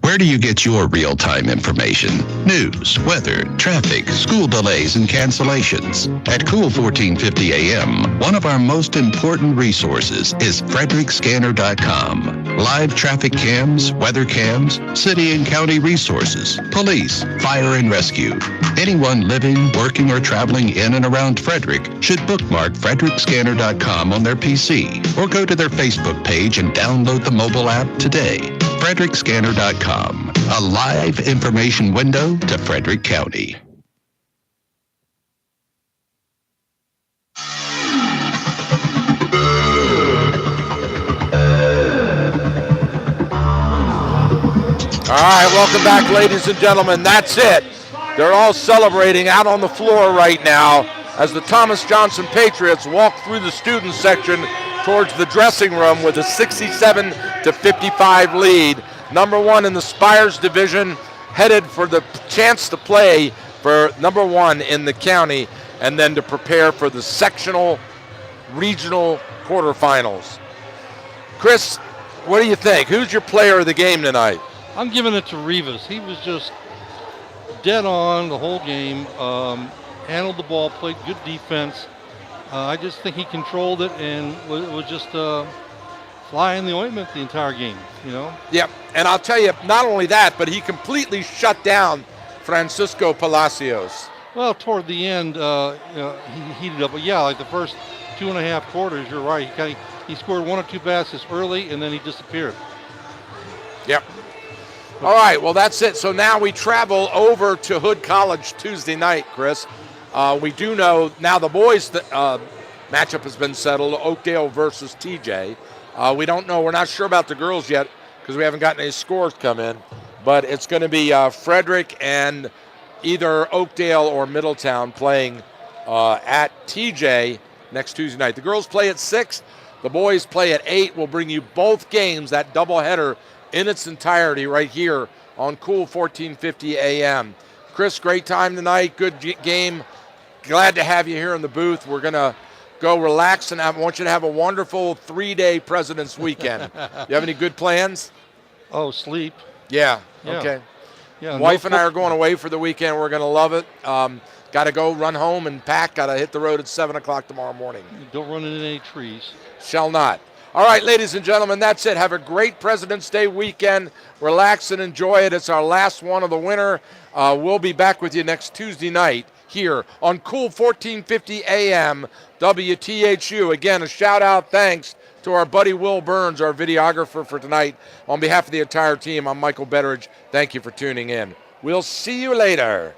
Speaker 14: Where do you get your real-time information? News, weather, traffic, school delays, and cancellations. At Cool 1450 AM, one of our most important resources is FrederickScanner.com. Live traffic cams, weather cams, city and county resources, police, fire and rescue. Anyone living, working, or traveling in and around Frederick should bookmark FrederickScanner.com on their PC or go to their Facebook page and download the mobile app today. FrederickScanner.com, a live information window to Frederick County.
Speaker 9: All right, welcome back, ladies and gentlemen. That's it. They're all celebrating out on the floor right now as the Thomas Johnson Patriots walk through the student section towards the dressing room with a 67-55 lead. Number one in the Spires division, headed for the chance to play for number one in the county and then to prepare for the sectional regional quarterfinals. Chris, what do you think? Who's your player of the game tonight?
Speaker 10: I'm giving it to Rivas. He was just dead on the whole game, handled the ball, played good defense. I just think he controlled it and was just fly in the ointment the entire game, you know?
Speaker 9: Yep, and I'll tell you, not only that, but he completely shut down Francisco Palacios.
Speaker 10: Well, toward the end, he heated up. But yeah, like the first 2.5 quarters, you're right. He scored 1 or 2 baskets early, and then he disappeared.
Speaker 9: Yep. All right, well, that's it. So now we travel over to Hood College Tuesday night, Chris. We do know now the boys' matchup has been settled, Oakdale versus TJ. We don't know. We're not sure about the girls yet because we haven't gotten any scores come in. But it's going to be Frederick and either Oakdale or Middletown playing at TJ next Tuesday night. The girls play at 6. The boys play at 8. We'll bring you both games, that doubleheader in its entirety right here on Cool 1450 AM. Chris, great time tonight. Good game. Glad to have you here in the booth. We're going to go relax, and I want you to have a wonderful 3-day President's Weekend. You have any good plans?
Speaker 10: Oh, sleep.
Speaker 9: Yeah. Okay.
Speaker 10: Yeah,
Speaker 9: Wife and I are going away for the weekend. We're going to love it. Got to go run home and pack. Got to hit the road at 7 o'clock tomorrow morning.
Speaker 10: Don't run into any trees.
Speaker 9: Shall not. All right, ladies and gentlemen, that's it. Have a great President's Day weekend. Relax and enjoy it. It's our last one of the winter. We'll be back with you next Tuesday night here on Cool 1450 AM WTHU. Again, a shout-out thanks to our buddy Will Burns, our videographer for tonight. On behalf of the entire team, I'm Michael Betteridge. Thank you for tuning in. We'll see you later.